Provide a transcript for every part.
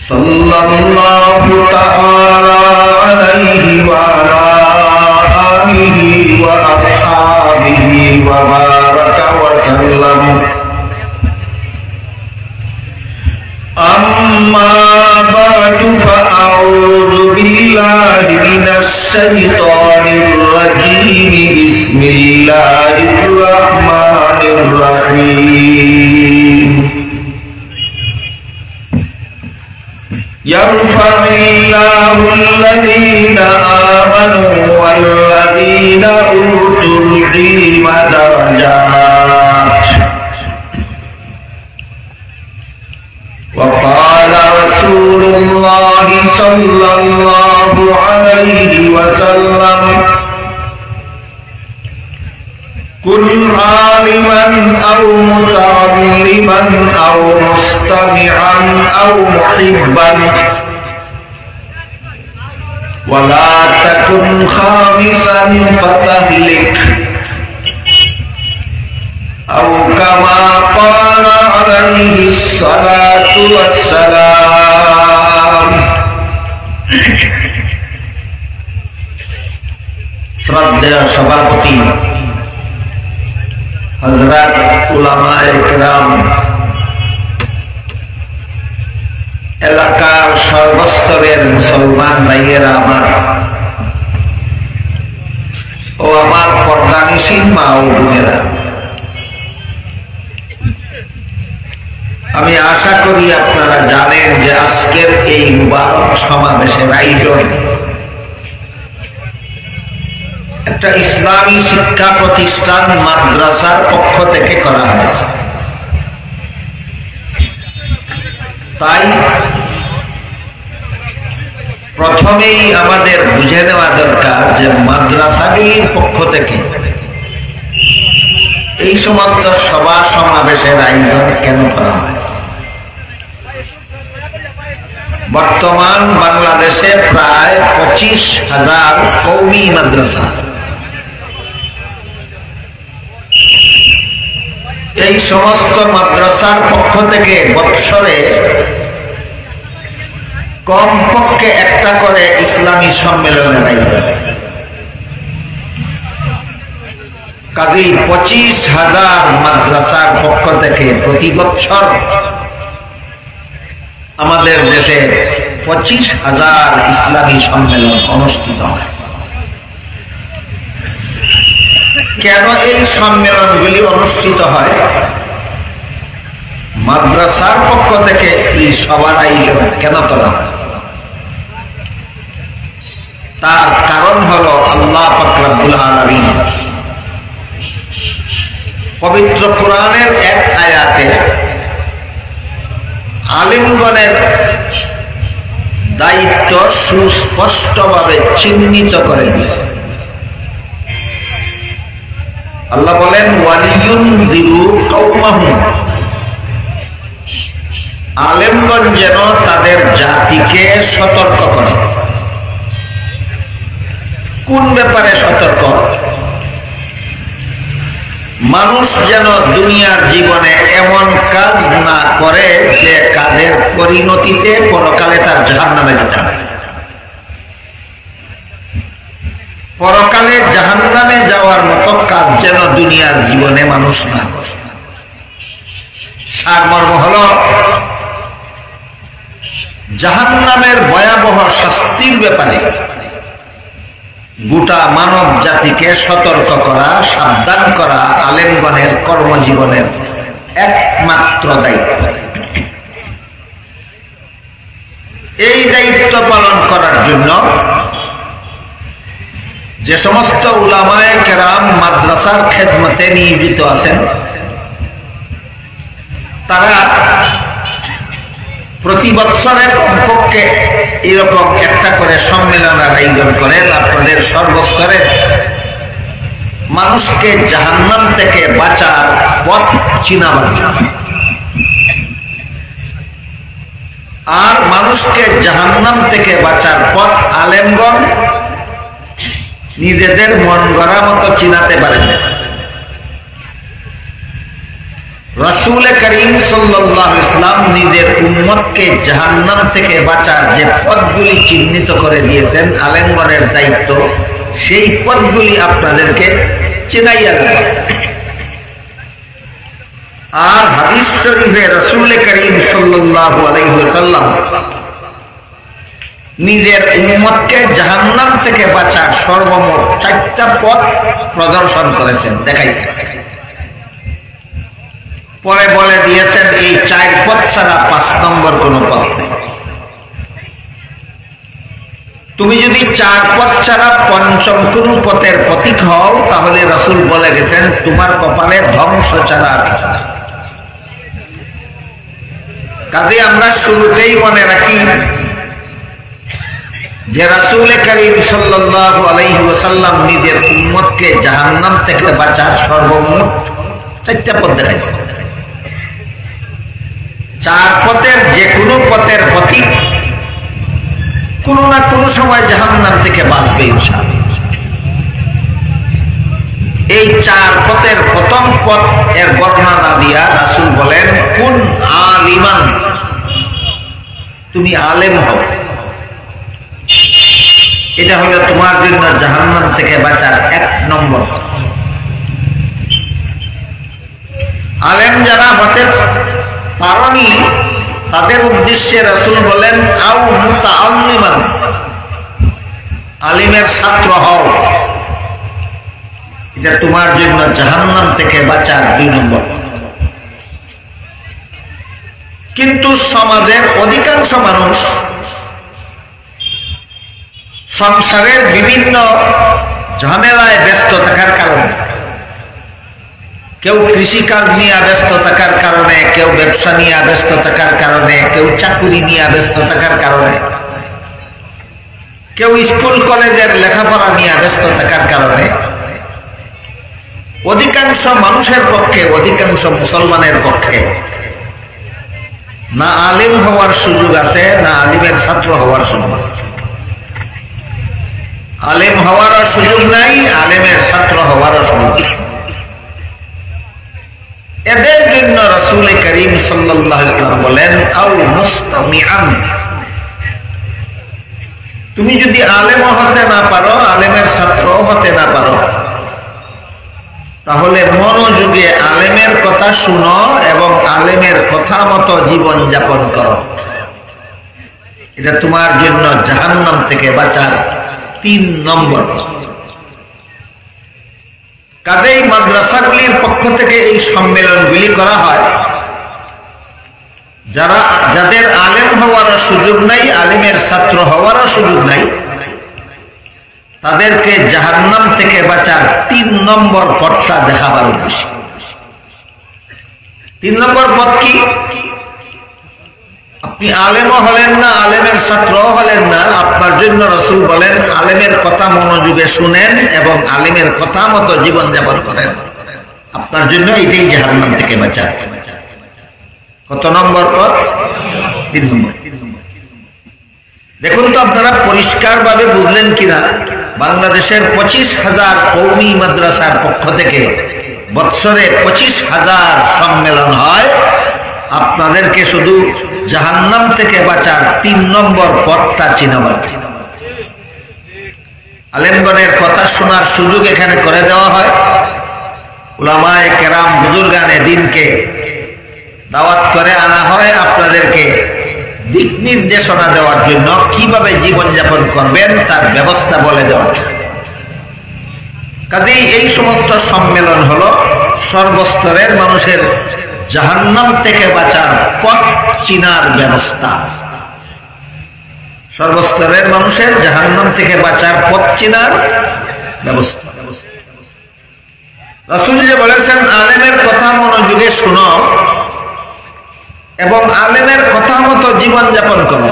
सल्लल्लाहु ताला अलैहि व अला आलिहि व अस्हाबिहि व बारक व सल्लम। अम्मा बअदु फअऊज़ु बिल्लाहि मिनश शैतानिर रजीम। बिस्मिल्लाहिर रहमानिर रहीम। यरफ़इल्लाहु अल्लज़ीना आमनू वल्लज़ीना ऊतुल इल्म दरजात। वक़ाल रसूलुल्लाहि सल्लल्लाहु अलैहि वसल्लम कुल आलिमन औ मुतअल्लिमन औ मुस्तमिअन औ मुहिब्बन वला तकुन खामिसन फतहलिक औ कमा क़ाल अलैहि सलातु वस्सलाम। श्रद्धेय सभापति हजरत उलामाए किराम, एलाकार सर्वस्तरेर मुसलमान भाइयेरा आमार ओ आमार पर्दानिशीन मा ओ बोनेरा, आमी आशा करी आपनारा जानेन जे आजकेर एई मुबारक समावेशेर आयोजन একটা ইসলামী শিক্ষা প্রতিষ্ঠান মাদ্রাসার পক্ষ থেকে করা হয়েছে। তাই প্রথমেই আমাদের বুঝে নেওয়া দরকার যে মাদ্রাসাগুলির পক্ষ থেকে এই সমস্ত সভা সমাবেশের আয়োজন কেন করা হয়। বর্তমান বাংলাদেশে প্রায় 25,000 কওমি মাদ্রাসা আছে। এই সমস্ত মাদ্রাসার পক্ষ থেকে বৎসরে কমপক্ষে একটা করে ইসলামী সম্মেলনের আয়োজন। কাজেই 25,000 মাদ্রাসার পক্ষ থেকে প্রতি বছর আমাদের দেশে 25,000 ইসলামী সম্মেলন অনুষ্ঠিত হয়। কেন এই সম্মেলনগুলি অনুষ্ঠিত হয়? মাদ্রাসার পক্ষ থেকে এই সভার আয়োজন কেন করা হয়? তার কারণ হলো আল্লাহ পাক রব্বুল আলামিন পবিত্র কোরআনের এক আয়াতে আলিমগণের দায়িত্ব সুস্পষ্টভাবে চিহ্নিত করে দিয়েছে। আল্লাহ বলেন ওয়ালিয়ুনযিরু কওমাহুম, আলেমগণ যেন তাদের জাতিকে সতর্ক করে। কোন ব্যাপারে সতর্ক? মানুষ যেন দুনিয়ার জীবনে এমন কাজ না করে যে কাজের পরিণতিতে পরকালে তার জাহান্নামে যেতে হয়। পরকালে জাহান্নামে যাওয়ার মতো কাজ যেন দুনিয়ার জীবনে মানুষ না করে। সারমর্ম হলো জাহান্নামের ভয়াবহ শাস্তির ব্যাপারে গোটা মানব জাতিকে সতর্ক করা, সাবধান করা আলেমগণের কর্মজীবনের একমাত্র দায়িত্ব। এই দায়িত্ব পালন করার জন্য যে সমস্ত উলামায়ে কেরাম মাদ্রাসার খেদমতে নিয়োজিত আছেন, তারা প্রতি বছরে কমপক্ষে এরকম একটা করে সম্মেলনের আয়োজন করেন। আপনাদের সর্বস্তরে মানুষকে জাহান্নাম থেকে বাঁচার পথ চিনাবার জন্য, আর মানুষকে জাহান্নাম থেকে বাঁচার পথ আলেমগণ নিজেদের মন গড়া মতো চিনাতে পারেন। রাসূল করিম সাল্লাল্লাহু আলাইহি ওয়াসাল্লাম নিজের উম্মতকে জাহান্নাম থেকে বাঁচার যে পথগুলি চিহ্নিত করে দিয়েছেন আলেমগণের দায়িত্ব, সেই পথগুলি আপনাদেরকে চেনাইয়া দেওয়া। আর হাদিস শরীফে রাসূল করিম সাল্লাল্লাহু আলাইহি ওয়াসাল্লাম নিজের উম্মতকে জাহান্নাম থেকে বাঁচার সর্বমোট 4টা পথ প্রদর্শন করেছেন, দেখাইছেন। পরে বলে দিয়েছেন এই 4 পথ ছাড়া 5 নম্বর কোনো পথ নেই। তুমি যদি 4 পথ ছাড়া 5ম কোনো পথের প্রতীক হও, তাহলে রাসূল বলে গেছেন তোমার কপালে ধ্বংস ছাড়া আর কিছু নেই। কাজে আমরা শুরুতেই মনে রাখি যে রাসূল করিম সাল্লাল্লাহু আলাইহি ওয়াসাল্লাম নিজের উম্মতকে জাহান্নাম থেকে বাঁচার সর্বমোট 4টা পথ দেখাইছেন। 4 পথের যে কোনো পথের প্রতীক কোনো না কোনো সময় জাহান্নাম থেকে বাঁচবে ইনশাআল্লাহ। এই 4 পথের প্রথম পথ এর বর্ণনা দিয়া রাসূল বলেন কুন আলিমান, তুমি আলেম হও। এটা হলো তোমার জন্য জাহান্নাম থেকে বাঁচার 1 নম্বর পথ। আলেম যারা হতে পারনি তাদের উদ্দেশ্যে রাসূল বলেন আও মুতাআল্লিমান, আলিমের ছাত্র হও। এটা তোমার জন্য জাহান্নাম থেকে বাঁচার 2 নম্বর পথ। কিন্তু সমাজের অধিকাংশ মানুষ সংসারের বিভিন্ন ঝামেলায় ব্যস্ত থাকার কারণে, কেউ কৃষিকাজ নিয়ে ব্যস্ত থাকার কারণে, কেউ ব্যবসা নিয়ে ব্যস্ত থাকার কারণে, কেউ চাকুরি নিয়ে ব্যস্ত থাকার কারণে, কেউ স্কুল কলেজের লেখাপড়া নিয়ে ব্যস্ত থাকার কারণে অধিকাংশ মানুষের পক্ষে, অধিকাংশ মুসলমানের পক্ষে না আলিম হওয়ার সুযোগ আছে, না আলিমের ছাত্র হওয়ার সুযোগ আছে। আলেম হওয়ারও সুযোগ নাই, আলেমের ছাত্র হওয়ারও সুযোগ নাই। এদের জন্য রাসূল করিম সাল্লাল্লাহু আলাইহি ওয়াসাল্লাম বলেন আও মুস্তামিআন, তুমি যদি আলেম হতে না পারো, আলেমের ছাত্র হতে না পারো, তাহলে মনোযোগে আলেমের কথা শুনো এবং আলেমের কথা মতো জীবন যাপন করো। এটা তোমার জন্য জাহান্নাম থেকে বাঁচার 3 নম্বর। কাজেই মাদ্রাসাগুলির পক্ষ থেকে এই সম্মেলনগুলি করা হয়। যাদের আলেম হওয়ার সুযোগ নাই, আলেমের ছাত্র হওয়ারও সুযোগ নাই, তাদেরকে জাহান্নাম থেকে বাঁচার 3 নম্বর পথটা দেখাবার উদ্দেশ্য। 3 নম্বর পথ কি? আপনি আলেমও হলেন না, আলেমের ছাত্রও হলেন না, আপনার জন্য রাসূল বলেন আলেমের কথা মনোযোগে শুনেন এবং আলেমের কথা মতো জীবন যাপন করেন। আপনার জন্য এটাই জাহান্নাম থেকে বাঁচা। কত নম্বর পথ? 3 নম্বর। দেখুন তো আপনারা পরিষ্কারভাবে বুঝলেন কিনা, বাংলাদেশের 25,000 কওমি মাদ্রাসার পক্ষ থেকে বৎসরে 25,000 সম্মেলন হয়। আপনাদেরকে শুধু জাহান্নাম থেকে বাঁচার 3 নম্বর পথটা চিনাবার, আলেমগণের কথা শোনার সুযোগ এখানে করে দেওয়া হয়। উলামায়ে কেরাম বুজুর্গানে দ্বীনকে দাওয়াত করে আনা হয় আপনাদেরকে দিক নির্দেশনা দেওয়ার জন্য, কিভাবে জীবনযাপন করবেন তার ব্যবস্থা বলে দেওয়ার জন্য। কাজেই এই সমস্ত সম্মেলন হলো সর্বস্তরের মানুষের জাহান্নাম থেকে বাঁচার পথ চিনার ব্যবস্থা। সর্বস্তরের মানুষের জাহান্নাম থেকে বাঁচার পথ চিনার ব্যবস্থা। রাসূল যে বলেছেন আলেমের কথা মনোযোগে শোনো এবং আলেমের কথা মতো জীবন যাপন করো।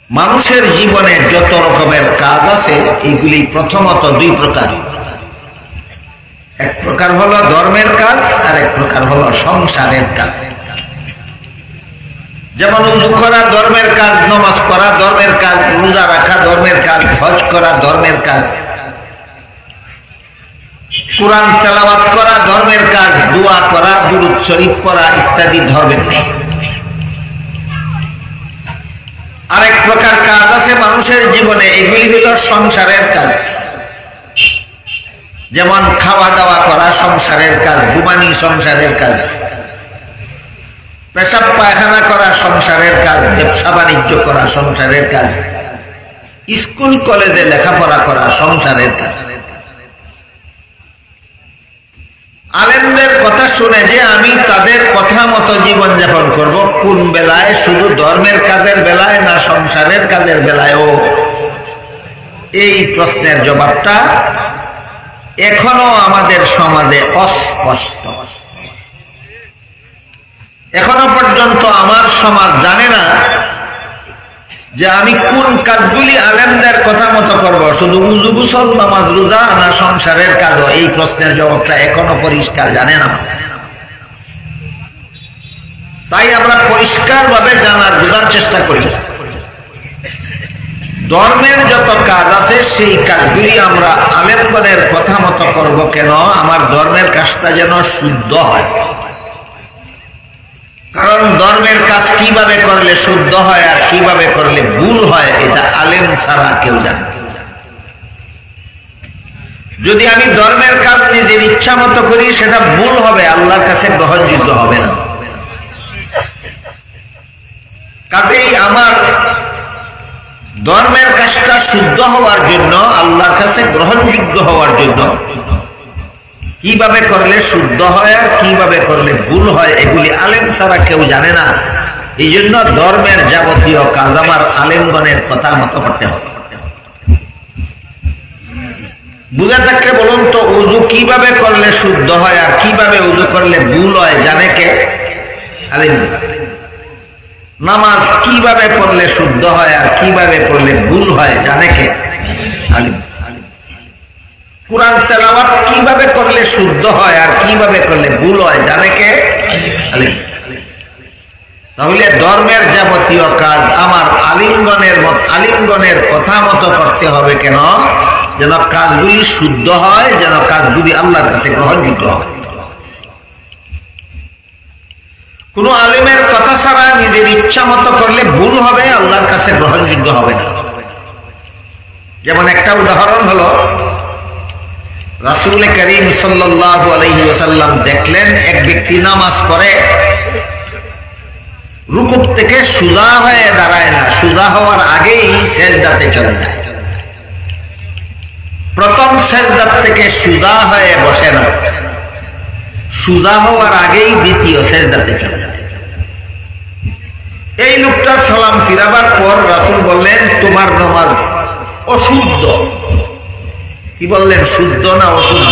মানুষের জীবনে যত রকমের কাজ আছে, এইগুলি প্রথমত 2 প্রকার। এক প্রকার হলো ধর্মের কাজ, আর এক প্রকার হলো সংসারের কাজ। যেমন ওযু করা ধর্মের কাজ, নামাজ পড়া ধর্মের কাজ, রোজা রাখা ধর্মের কাজ, হজ করা ধর্মের কাজ। কুরআন তেলাওয়াত করা ধর্মের কাজ, দোয়া করা, দুরূদ শরীফ পড়া ইত্যাদি ধর্মের নেই। আরেক প্রকার কাজ আছে মানুষের জীবনে, এগুলি হলো সংসারের কাজ। যেমন খাওয়া দাওয়া করা সংসারের কাজ, ঘুমানি সংসারের কাজ, পেশাব পায়খানা করা সংসারের কাজ, ব্যবসা বাণিজ্য করা সংসারের কাজ, স্কুল কলেজে লেখাপড়া করা সংসারের কাজ। আলেমদের কথা শুনে যে আমি তাদের কথা মতো জীবন যাপন করব, কোন বেলায়, শুধু ধর্মের কাজের বেলায় না সংসারের কাজের বেলায়ও, এই প্রশ্নের জবাবটা এখনো আমাদের সমাজে অস্পষ্ট। এখনো পর্যন্ত আমার সমাজ জানে না যে আমি কোন কাজগুলি আলেমদের কথা মতো করব, শুধু উযু গোসল নামাজ রোজা না সংসারের কাজও, এই প্রশ্নের জবাবটা এখনো পরিষ্কার জানে না। তাই আমরা পরিষ্কারভাবে জানার বোঝার চেষ্টা করি। ধর্মের যত কাজ আছে সেই কাজগুলি আমরা আলেমগণের কথা মতো করব কেন? আমার ধর্মের কাজটা যেন শুদ্ধ হয়। কারণ ধর্মের কাজ কিভাবে করলে শুদ্ধ হয় আর কিভাবে করলে ভুল হয় এটা আলেম ছাড়া কেউ জানে। যদি আমি ধর্মের কাজ নিজের ইচ্ছা মতো করি সেটা ভুল হবে, আল্লাহর কাছে গ্রহণযোগ্য হবে না। কাজেই আমার ধর্মের কাজটা শুদ্ধ হওয়ার জন্য, আল্লাহর কাছে গ্রহণযোগ্য হওয়ার জন্য কিভাবে করলে শুদ্ধ হয় আর কিভাবে করলে ভুল হয় এগুলি আলেম ছাড়া কেউ জানে না। এই জন্য ধর্মের যাবতীয় কাজ আমার আলেমগণের কথা মতো করতে হবে। বুঝে থাকলে বলুন তো, উযু কিভাবে করলে শুদ্ধ হয় আর কিভাবে উযু করলে ভুল হয় জানে কে? আলেমগণ। নামাজ কিভাবে পড়লে শুদ্ধ হয় আর কিভাবে পড়লে ভুল হয় জানে কে? আলেম। কুরআন তেলাওয়াত কিভাবে করলে শুদ্ধ হয় আর কিভাবে করলে ভুল হয় জানে কে? আলেম। তাহলে ধর্মের যাবতীয় কাজ আমার আলিমগণের কথা মতো করতে হবে কেন? যেন কাজগুলি শুদ্ধ হয়, যেন কাজগুলি আল্লাহর কাছে গ্রহণযোগ্য হয়। কোন আলেমের কথা ছাড়া নিজের ইচ্ছা মতো করলে ভুল হবে, আল্লাহর কাছে গ্রহণযোগ্য হবে না। যেমন একটা উদাহরণ হলো, রাসূল করিম সাল্লাল্লাহু আলাইহি ওয়াসাল্লাম দেখলেন এক ব্যক্তি নামাজ পড়ে, রুকু থেকে সোজা হয়ে দাঁড়ায় না, সোজা হওয়ার আগেই সেজদাতে চলে যায়। প্রথম সেজদা থেকে সোজা হয়ে বসে না, সোজা হওয়ার আগেই দ্বিতীয় সেজদাতে চলে যায়। এই লোকটা সালাম ফিরাবার পর রাসূল বললেন, তোমার নামাজ অশুদ্ধ। কি বললেন? শুদ্ধ না অশুদ্ধ?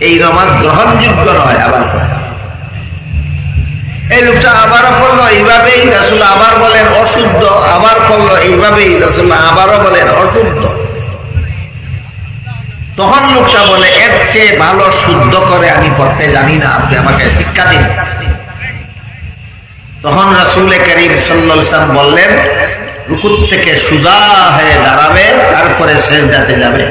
এই নামাজ গ্রহণযোগ্য নয়। আবার এই লোকটা আবারও পড়লো এইভাবেই, রাসূল আবার বলেন অশুদ্ধ, আবার পড়লো এইভাবেই, রাসূল আবারও বলেন অশুদ্ধ। তখন লোকটা বলে, এর চেয়ে ভালো শুদ্ধ করে আমি পড়তে জানি না, আপনি আমাকে শিক্ষা দিন। তখন রাসূল করিম সাল্লাল্লাহু আলাইহি ওয়াসাল্লাম বললেন, রুকু থেকে সোজা হয়ে দাঁড়াবে, তারপরে সেজদাতে যাবে।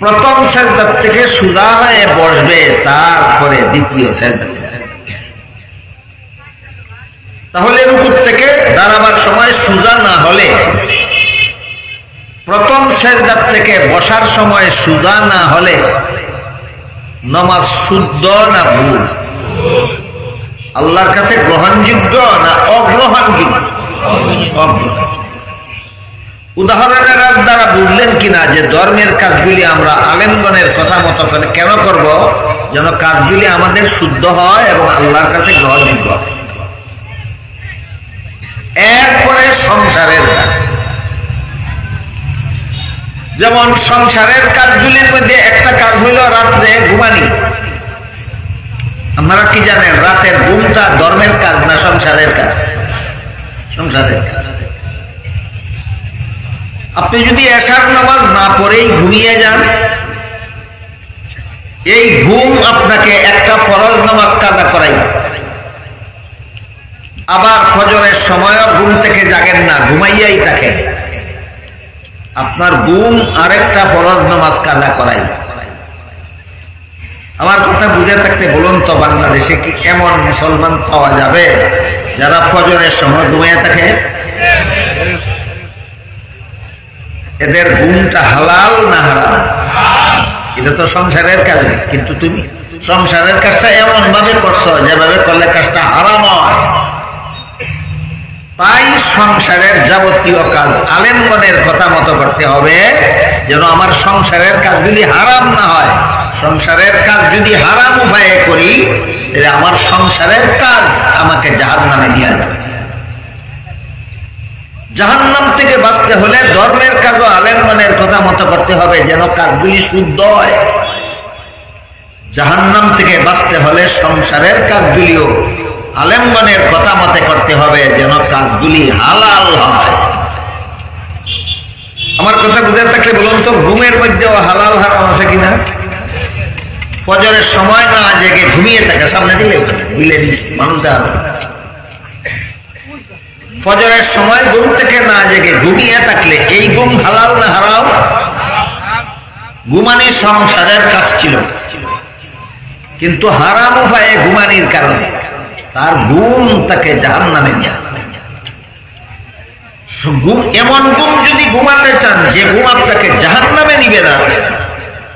প্রথম সেজদা থেকে সোজা হয়ে বসবে, তারপরে দ্বিতীয় সেজদাতে যাবে। তাহলে রুকু থেকে দাঁড়াবার সময় সোজা না হলে, প্রথম সেজদা থেকে বসার সময় সোজা না হলে নামাজ শুদ্ধ না ভুল? আল্লাহর কাছে গ্রহণযোগ্য না অগ্রহণযোগ্য? উদাহরণের দ্বারা বুঝলেন কিনা যে ধর্মের কাজগুলি আমরা আলেমগণের কথা মতো করে কেন করব? যেন কাজগুলি আমাদের শুদ্ধ হয় এবং আল্লাহর কাছে গ্রহণযোগ্য হয়। এরপরে সংসারের কাজ, যেমন সংসারের কাজগুলির মধ্যে একটা কাজ হইল রাত্রে ঘুমানি। আপনারা কি জানেন রাতের ঘুমটা ধর্মের কাজ না সংসারের কাজ? সংসারের কাজ। আপনি যদি এশার নামাজ না পড়েই ঘুমিয়ে যান, এই ঘুম আপনাকে একটা ফরজ নামাজ কাজা করাই। আবার ফজরের সময়ও ঘুম থেকে জাগেন না, ঘুমাইয়াই থাকেন, আপনার ঘুম আরেকটা ফরজ নামাজ কাজা করাই। আমার কথা বুঝে থাকতে বলুন তো, বাংলাদেশে কি এমন মুসলমান পাওয়া যাবে যারা ফজরের সময় ঘুমিয়ে থাকে? এদের ঘুমটা হালাল না হারাম? এটা তো সংসারের কাজ, কিন্তু তুমি সংসারের কাজটা এমন ভাবে করছো যেভাবে করলে কাজটা হারাম হয়। তাই সংসারের যাবতীয় কাজ আলেমগণের কথা মতো করতে হবে, যেন আমার সংসারের কাজগুলি হারাম না হয়। সংসারের কাজ যদি হারাম উপায়ে করি, তাহলে আমার সংসারের কাজ আমাকে জাহান্নামে নিয়ে যাবে। জাহান্নাম থেকে বাঁচতে হলে ধর্মের কাজও আলেমগণের কথা মতো করতে হবে, যেন কাজগুলি শুদ্ধ হয়। জাহান্নাম থেকে বাঁচতে হলে সংসারের কাজগুলিও আলেমগণের কথা মতে করতে হবে, যেন কাজগুলি হালাল হয়। আমার কথা বুঝে থাকলে বলুন তো, ঘুমের মধ্যেও হালাল হারাম আছে কিনা? ফজরের সময় না জেগে ঘুমিয়ে থাকে, সামনে দিলে দিলে মানুষ দেওয়া হবে। ফজরের সময় ঘুম থেকে না জেগে ঘুমিয়ে থাকলে এই ঘুম হালাল না হারাম? ঘুমানি সংসারের কাজ ছিল, কিন্তু হারাম উপায়ে ঘুমানির কারণে তার ঘুম তাকে জাহান্নামে নিয়ে। এমন ঘুম যদি ঘুমাতে চান যে ঘুম আপনাকে জাহান্নামে নিবে না,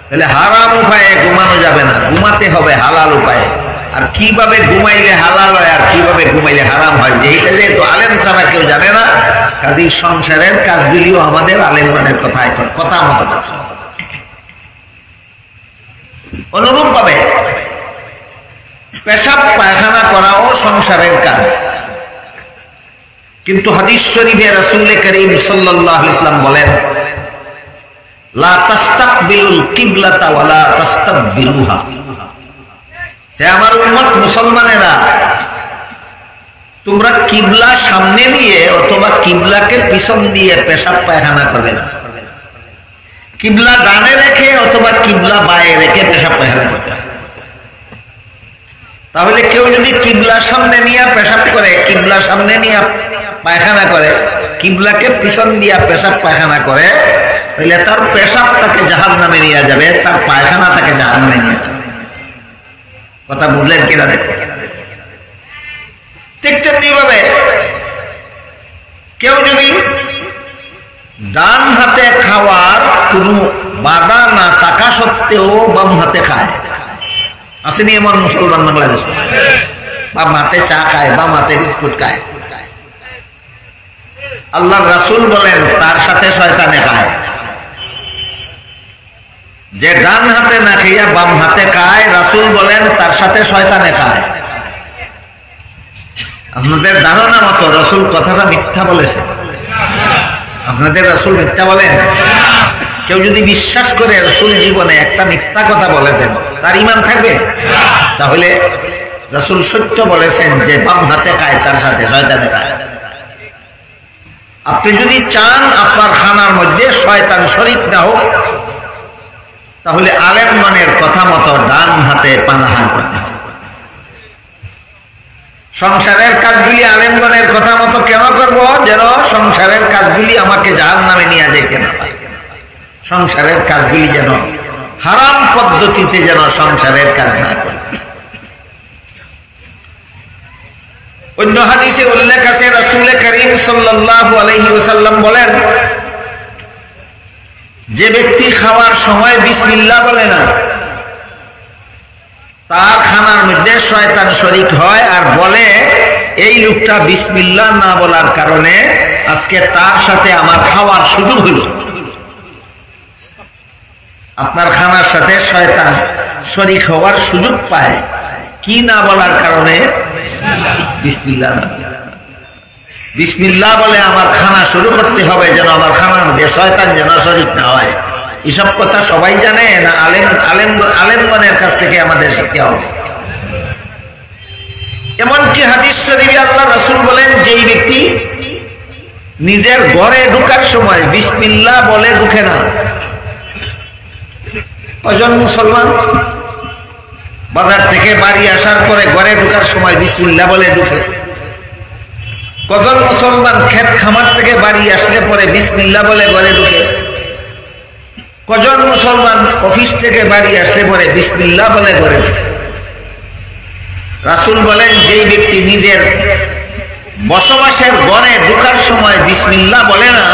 তাহলে হারাম উপায়ে ঘুমানো যাবে না, ঘুমাতে হবে হালাল উপায়ে। আর কিভাবে ঘুমাইলে হালাল হয় আর কিভাবে ঘুমাইলে হারাম হয়, যেটা যেহেতু আলেম ছাড়া কেউ জানে না, কাজেই সংসারের কাজগুলিও আমাদের আলেমগণের কথা মতো করতে হবে। অনুরূপ ভাবে পেশাব পায়খানা করাও সংসারের কাজ, কিন্তু হাদিস শরীফে রাসূল করিম সাল্লাল্লাহু আলাইহি ওয়াসাল্লাম বলেন, লা তাস্তাকবিলুল কিবলাতা ওয়া লা তাস্তাকবিলুহা। হে আমার উম্মত মুসলমানেরা, তোমরা কিবলা সামনে দিয়ে অথবা কিবলাকে পিছন দিয়ে পেশাব পায়খানা করবে না। কিবলা ডানে রেখে অথবা কিবলা বায়ে রেখে পেশাব পায়খানা করতে হবে। তাহলে কেউ যদি কিবলা সামনে নিয়ে পেশাব করে, কিবলা সামনে নিয়ে পায়খানা করে, কিবলাকে পিছন দিয়া পেশাব পায়খানা করে, তাহলে তার পেশাব তাকে জাহান্নামে নিয়ে যাবে, তার পায়খানা তাকে জাহান্নামে নিয়ে যাবে। কথা বুঝলেন কিনা দেখো। ঠিক তেমনি ভাবে কেউ যদি ডান হাতে খাওয়ার কোনো বাধা না থাকা সত্ত্বেও বাম হাতে খায়, আসেনি এমন মুসলমান বাংলাদেশ? বাম হাতে চা খায়, বাম হাতে বিস্কুট খায়। আল্লাহর রাসূল বলেন তার সাথে শয়তানে খায়। যে ডান হাতে না খাইয়া বাম হাতে খায়, রাসূল বলেন তার সাথে শয়তানে খায়। আপনাদের ধারণা মতো রাসূল কথাটা মিথ্যা বলেছে? আপনাদের রাসূল মিথ্যা বলেন? কেউ যদি বিশ্বাস করে রাসূল জীবনে একটা মিথ্যা কথা বলেছেন, তার ঈমান থাকবে? তাহলে রাসূল সত্য বলেছেন যে বাম হাতে খায় তার সাথে শয়তানে খায়। আপনি যদি চান আপনার খানার মধ্যে শয়তান শরীক না হোক, তাহলে আলেমগণের কথা মতো ডান হাতে পানাহার করতে হবে। সংসারের কাজগুলি আলেমগণের কথা মতো কেন করব? যেন সংসারের কাজগুলি আমাকে জাহান্নামে নিয়ে যেতে না পারে। সংসারের কাজগুলি যেন হারাম পদ্ধতিতে যেন সংসারের কাজ না করে। অন্য হাদিসে উল্লেখ আছে, রাসূল করিম সাল্লাল্লাহু আলাইহি ওয়াসাল্লাম বলেন, যে ব্যক্তি খাওয়ার সময় বিসমিল্লাহ বলে না, তার খানার মধ্যে শয়তান শরীক হয় আর বলে এই লোকটা বিসমিল্লাহ না বলার কারণে আজকে তার সাথে আমার খাওয়ার সুযোগ হলো। আপনার খানার সাথে শয়তান শরীক হওয়ার সুযোগ পায় কি না বলার কারণে? বিসমিল্লাহ না। বিসমিল্লাহ বলে আমার খানা শুরু করতে হবে, যেন আমার খানার মধ্যে শয়তান যেন শরীক না হয়। এসব কথা সবাই জানে না? আলেমগণের কাছ থেকে আমাদের শিখতে হবে। এমনকি হাদিস শরীফে আল্লাহ রাসূল বলেন, যেই ব্যক্তি নিজের ঘরে ঢোকার সময় বিসমিল্লাহ বলে ঢুকে না। কয়জন মুসলমান বাজার থেকে বাড়ি আসার পরে ঘরে ঢোকার সময় বিসমিল্লাহ বলে ঢুকে? কজন মুসলমান ক্ষেত খামার থেকে বাড়ি আসলে পরে বিসমিল্লাহ বলে ঘরে ঢুকে? কজন মুসলমান অফিস থেকে বাড়ি আসলে পরে বিসমিল্লাহ বলে ঘরে ঢুকে? রাসূল বলেন, যেই ব্যক্তি নিজের বসবাসের ঘরে ঢোকার সময় বিসমিল্লাহ বলে না,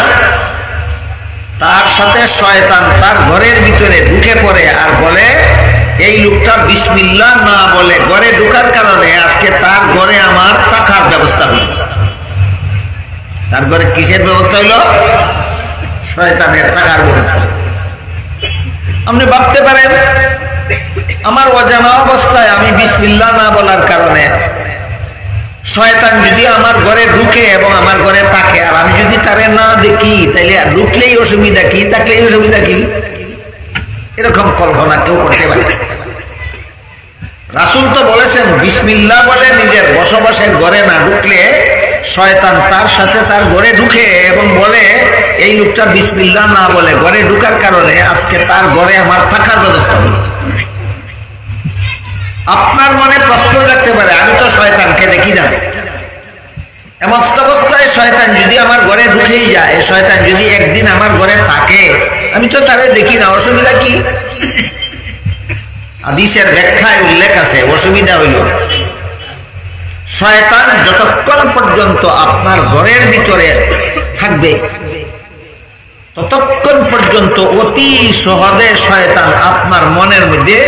তার সাথে শয়তান তার ঘরের ভিতরে ঢুকে পড়ে আর বলে, এই লোকটা বিসমিল্লাহ না বলে ঘরে ঢোকার কারণে আজকে তার ঘরে আমার টাকার ব্যবস্থা হলো। তার ঘরে কিসের ব্যবস্থা হইল? শয়তানের টাকার ব্যবস্থা। আপনি ভাবতে পারেন, আমার অজানা অবস্থায় আমি বিসমিল্লাহ না বলার কারণে শয়তান যদি আমার ঘরে ঢুকে এবং আমার ঘরে থাকে, আর আমি যদি তারে না দেখি, তাইলে ঢুকলেই অসুবিধা কি, থাকলেই অসুবিধা কি? এরকম কল্পনা কেউ করতে পারে? রাসূল তো বলেছেন, বিসমিল্লাহ বলে নিজের বসবাসের ঘরে না ঢুকলে শয়তান তার সাথে তার ঘরে ঢুকে এবং বলে, এই লোকটা বিসমিল্লাহ না বলে ঘরে ঢুকার কারণে আজকে তার ঘরে আমার থাকার ব্যবস্থা হলো। আপনার মনে প্রশ্ন জাগতে পারে, আমি তো শয়তানকে দেখি না, এমন অবস্থায় শয়তান যদি আমার ঘরে ঢুকেই যায়, শয়তান যদি একদিন আমার ঘরে থাকে, আমি তো তারে দেখি না, অসুবিধা কি? হাদিসের ব্যাখ্যায় উল্লেখ আছে, অসুবিধা হইল শয়তান যতক্ষণ পর্যন্ত আপনার ঘরের ভিতরে থাকবে ততক্ষণ পর্যন্ত অতি সহজে শয়তান আপনার মনের মধ্যে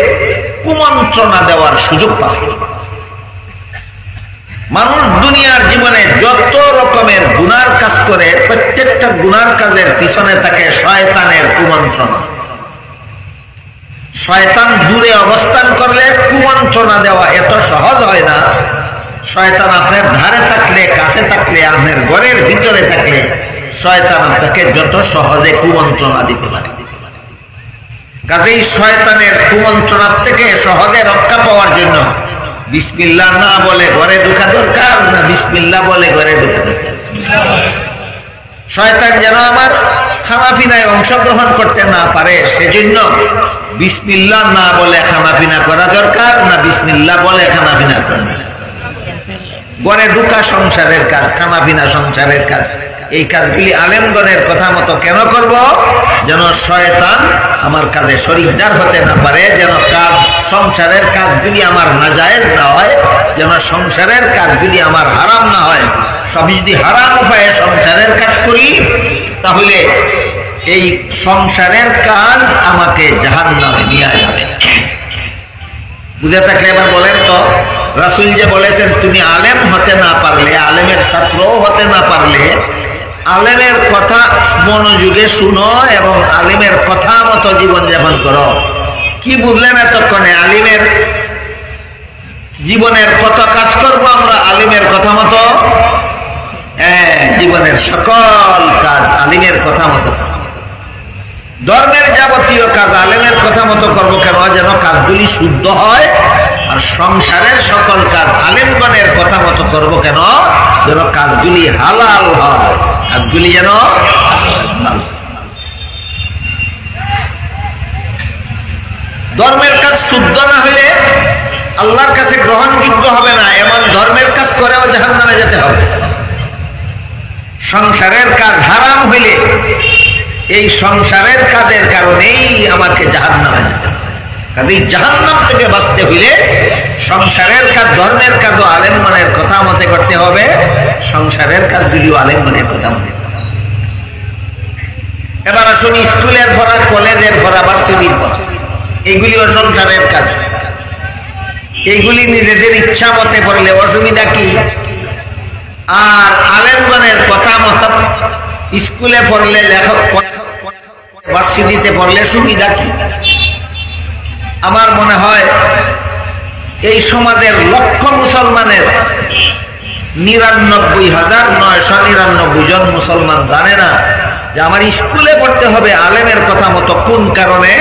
কুমন্ত্রণা দেওয়ার সুযোগ পাবে। মানুষ দুনিয়ার জীবনে যত রকমের গুনার কাজ করে, প্রত্যেকটা গুনার কাজের পিছনে থাকে শয়তানের কুমন্ত্রণা। শয়তান দূরে অবস্থান করলে কুমন্ত্রণা দেওয়া এত সহজ হয় না। শয়তান আপনার ধারে থাকলে, কাছে থাকলে, আপনার ঘরের ভিতরে থাকলে শয়তান আপনাকে যত সহজে কুমন্ত্রণা দিতে পারে। কাজেই শয়তানের কুমন্ত্রণার থেকে সহজে রক্ষা পাওয়ার জন্য বিসমিল্লাহ না বলে ঘরে ঢোকা দরকার, না বিসমিল্লাহ বলে ঘরে ঢোকা দরকার? শয়তান যেন আমার খানাপিনায় অংশগ্রহণ করতে না পারে, সেজন্য বিসমিল্লাহ না বলে খানাপিনা করা দরকার, না বিসমিল্লাহ বলে খানাপিনা করা দরকার? ঘরে ঢোকা সংসারের কাজ, খানাপিনা সংসারের কাজ। এই কাজগুলি আলেমগণের কথা মতো কেন করব? যেন শয়তান আমার কাজে শরীকদার হতে না পারে, যেন কাজ সংসারের কাজগুলি আমার নাজায়েজ না হয়, যেন সংসারের কাজগুলি আমার হারাম না হয়। সবই যদি হারাম উপায়ে সংসারের কাজ করি, তাহলে এই সংসারের কাজ আমাকে জাহান্নামে নিয়ে যাবে। বুঝে থাকলে এবার বলেন তো, রাসূল যে বলেছেন, তুমি আলেম হতে না পারলে, আলেমের ছাত্রও হতে না পারলে, আলেমের কথা মনোযোগে শুনো এবং আলেমের কথা মতো জীবনযাপন করো। কি বুঝলেন এতক্ষণে? আলিমের জীবনের কত কাজ করবো আমরা আলিমের কথা মতো? জীবনের সকল কাজ আলিমের কথা মতো। ধর্মের যাবতীয় কাজ আলেমের কথা মতো করবো কেন? যেন কাজগুলি শুদ্ধ হয়। আর সংসারের সকল কাজ আলেমগণের কথা মতো করবো কেন? যেন কাজগুলি হালাল হয়, কাজগুলি যেন হালাল। ধর্মের কাজ শুদ্ধ না হলে আল্লাহর কাছে গ্রহণযোগ্য হবে না, এমন ধর্মের কাজ করেও জাহান্নামে যেতে হবে। সংসারের কাজ হারাম হইলে এই সংসারের কাজের কারণেই আমাকে জাহান্নামে যেতে হবে। কাজেই জাহান্নাম থেকে বাঁচতে হইলে সংসারের কাজ, ধর্মের কাজও আলেমগণের কথা মতে করতে হবে, সংসারের কাজগুলিও আলেমগণের কথা মতে। এবার আসুন, স্কুলের পড়া, কলেজের পড়া, ভার্সিটির পড়া, এগুলিও সংসারের কাজ। এইগুলি নিজেদের ইচ্ছা মতে পড়লে অসুবিধা কি? আর আলেমগণের কথা মতো স্কুলে পড়লে, লেখক ভার্সিটিতে পড়লে সুবিধা কি? আমার মনে হয় এই সমাজের লক্ষ মুসলমানের ৯৯,৯৯৯ জন মুসলমান জানে না যে আমার স্কুলে পড়তে হবে আলেমের কথা মতো। কোন কারণে?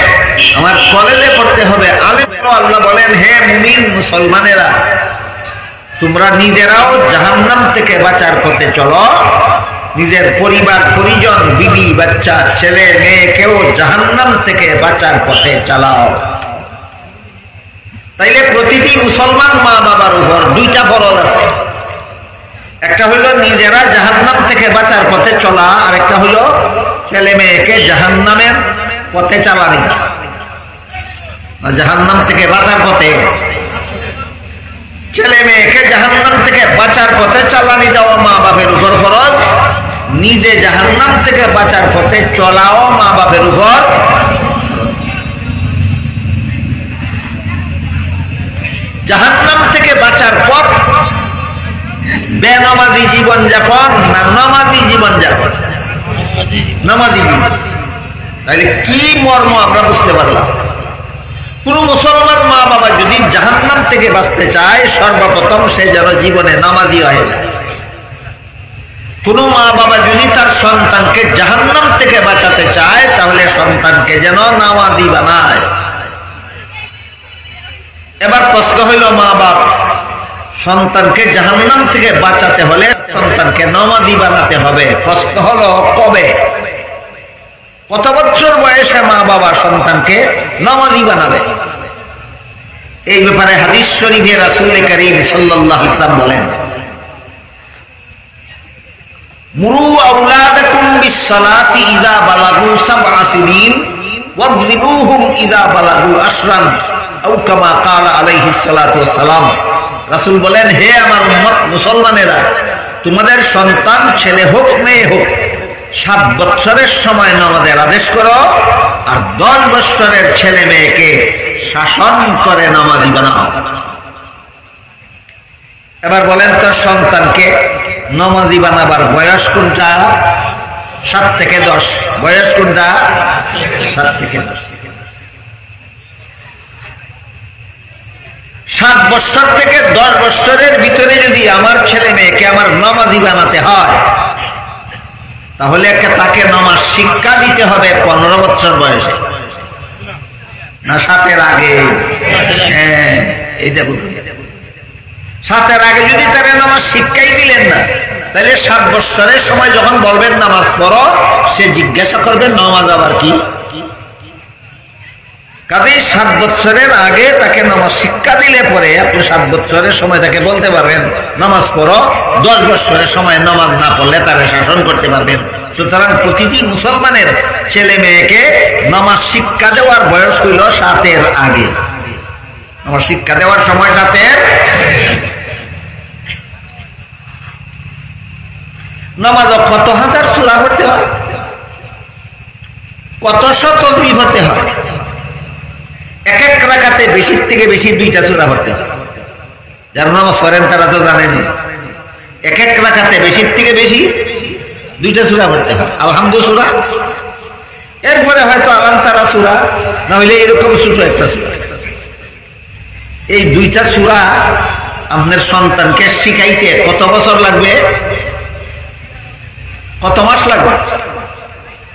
আমার কলেজে পড়তে হবে আলেম। আল্লাহ বলেন, হে মুমিন মুসলমানেরা, তোমরা নিজেরাও জাহান্নাম থেকে বাঁচার পথে চলো, নিজের পরিবার পরিজন, বিবি বাচ্চা, ছেলে মেয়েকেও জাহান্নাম থেকে বাঁচার পথে চালাও। তাইলে প্রতিটি মুসলমান মা বাবার উপর দুইটা ফরজ আছে। একটা হইল নিজেরা জাহান্নাম থেকে বাঁচার পথে চলা, আর একটা হইল ছেলে মেয়েকে জাহান্নামের পথে চালানি, জাহান্নাম থেকে বাঁচার পথে। ছেলে মেয়েকে জাহান্নাম থেকে বাঁচার পথে চালানি দেওয়া মা বাপের উপর ফরজ, নিজে জাহান্নাম থেকে বাঁচার পথে চলাও মা বাপের উপর। জাহান্নাম থেকে বাঁচার পথ বেনামাজি জীবন যাপন না নামাজি জীবন যাপন? নামাজি জীবন। তাহলে কি মর্ম আমরা বুঝতে পারলাম? কোন মুসলমান মা বাবা যদি জাহান্নাম থেকে বাঁচতে চায়, সর্বপ্রথম সে যেন জীবনে নামাজি হয়ে যায়। কোন মা বাবা যদি তার সন্তানকে জাহান্নাম থেকে বাঁচাতে চায়, তাহলে সন্তানকে যেন নামাজি বানায়। এবার প্রশ্ন হইল, মা বাপ সন্তানকে জাহান্নাম থেকে বাঁচাতে হলে সন্তানকে নামাজি বানাতে হবে। প্রশ্ন হলো কবে, কত বছর বয়সে মা বাবা সন্তানকে নামাজি বানাবে? এই ব্যাপারে হাদিস শরীফে রাসূল করিম সাল্লাল্লাহু আলাইহি ওয়াসাল্লাম বলেন, মুরু আওলাদাকুম বিসসালাতি ইযা বালাগু সাবআ সিনিন ওয়াদরিবুহুম ইযা বালাগু আশরান আও কামা ক্বালা আলাইহিস সালাতু ওয়াস সালাম। রাসূল বলেন, হে আমার উম্মত মুসলমানেরা, তোমাদের সন্তান ছেলে হোক মেয়ে হোক 7 বছরের সময় নামাজের আদেশ করো, আর 10 বছরের ছেলে মেয়েকে শাসন করে নামাজি বানাও। এবার বলেন তো, সন্তানকে নামাজি বানাবার বয়স কোনটা? 7 থেকে 10। বয়স কোনটা? 7 থেকে 10। 7 বছর থেকে 10 বছরের ভিতরে যদি আমার ছেলে মেয়েকে আমার নামাজি বানাতে হয়, তাহলে তাকে নামাজ শিক্ষা দিতে হবে 15 বছর বয়সে, না 7-এর আগে? হ্যাঁ, এইটা বলুন। 7-এর আগে যদি তারা নামাজ শিক্ষাই দিলেন না, তাহলে 7 বছরের সময় যখন বলবেন নামাজ পড়ো, সে জিজ্ঞাসা করবে নামাজ আবার কি? কাজেই 7 বছরের আগে তাকে নামাজ শিক্ষা দিলে পরে আপনি 7 বছরের সময় তাকে বলতে পারবেন নামাজ পড়ো। 10 বছরের সময় নামাজ না পড়লে তাকে শাসন করতে পারবেন। সুতরাং প্রতিটি মুসলমানের ছেলে মেয়েকে নামাজ শিক্ষা দেওয়ার বয়স হইল 7-এর আগে। নামাজ শিক্ষা দেওয়ার সময় 7-এর। নামাজ কত হাজার সূরা পড়তে হয়, কত শত তাসবিহ পড়তে হয়। এক এক রাকাতে বেশি থেকে বেশি 2টা সূরা পড়তে হয়। যারা নামাজ পড়েন তারা তো জানেনই, এক এক রাকাতে বেশি থেকে বেশি 2টা সূরা পড়তে হয়। আলহামদু সূরা, এরপরে হয়তো আলান্তারা সূরা, না হলে এরকম ছোট একটা সূরা। এই 2টা সূরা আপনার সন্তানকে শিখাইতে কত বছর লাগবে? কত মাস লাগবে?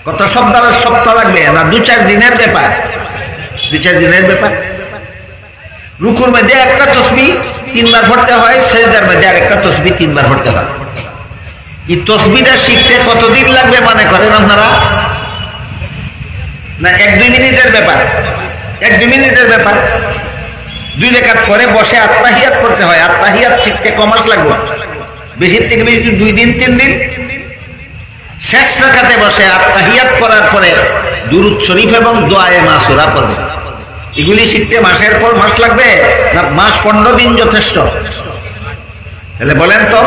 কত সপ্তাহ লাগবে? না 2-4 দিনের ব্যাপার? 2-4 দিনের ব্যাপার। রুকুর মধ্যে একটা তাসবিহ 3 বার পড়তে হয়, সিজদার মধ্যে আরেকটা তাসবিহ 3 বার পড়তে হয়। এই তাসবিহটা শিখতে কতদিন লাগবে মনে করেন আপনারা? না 1-2 মিনিটের ব্যাপার? 1-2 মিনিটের ব্যাপার। 2 রাকাত পরে বসে আত্তাহিয়াত পড়তে হয়। আত্তাহিয়াত শিখতে ক মাস লাগবে? বেশি থেকে বেশি 2 দিন 3 দিন। শেষ রাকাতে বসে আত্তাহিয়াত পড়ার পরে দুরূদ শরীফ এবং দোয়ায়ে মাসুরা পড়বে। এগুলি শিখতে মাসের পর মাস লাগবে, না মাস 15 দিন যথেষ্ট? তাহলে বলেন তো,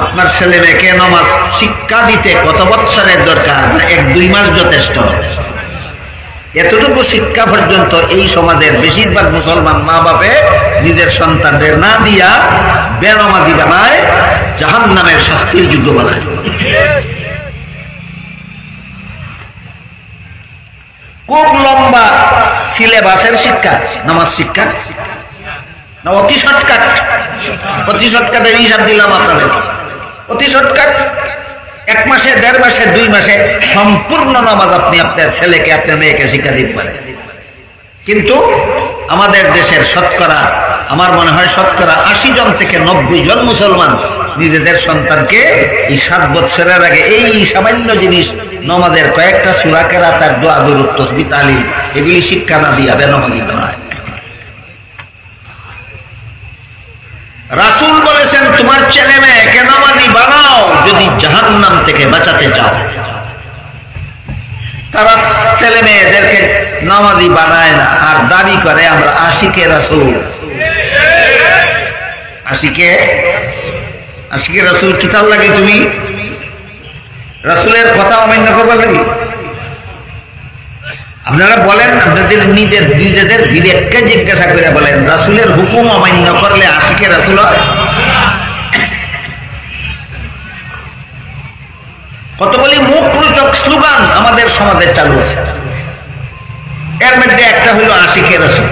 আপনার ছেলে মেয়েকে নামাজ শিক্ষা দিতে কত বছরের দরকার? না 1-2 মাস যথেষ্ট? এতটুকু শিক্ষা পর্যন্ত এই সমাজের বেশিরভাগ মুসলমান মা বাপে নিজের সন্তানদের না দিয়া বেনামাজি বানায়, জাহান্নামের শাস্তির যোগ্য বানায়। খুব লম্বা সিলেবাসের শিক্ষা নামাজ শিক্ষা, না অতি শর্টকাট? অতি শর্টকাটের হিসাব দিলাম আপনাদেরকে। অতি শর্টকাট 1 মাসে, 1.5 মাসে, 2 মাসে সম্পূর্ণ নামাজ আপনি আপনার ছেলেকে আপনার মেয়েকে শিক্ষা দিতে পারেন। কিন্তু আমাদের দেশের শতকরা, আমার মনে হয় শতকরা 80 জন থেকে 90 জন মুসলমান নিজেদের সন্তানকে এই 7 বছরের আগে এই সামান্য জিনিস নামাজের কয়েকটা সূরা কেরাত আর দোয়া দুরূদ তাসবিহ তাহলিল এগুলি শিক্ষা না দিয়া বেনামাজি বানায়। রাসূল বলেছেন, তোমার ছেলে মেয়েকে নামাজি বানাও যদি জাহান্নাম থেকে বাঁচাতে চাও। তারা ছেলে মেয়েদেরকে নামাজি বানায় না, আর দাবি করে আমরা আশিকে রাসূল। আশিকে রাসূল কিতাল লাগে? তুমি রাসূলের কথা অমান্য করবার লাগে? আপনারা বলেন, আপনাদের নিজেদের বিবেককে জিজ্ঞাসা করে বলেন, রাসূলের হুকুম অমান্য করলে আশিকে রাসূল হয়? কতগুলি মুখরোচক স্লোগান আমাদের সমাজে চালু আছে, এর মধ্যে একটা হলো আশিকে রাসূল,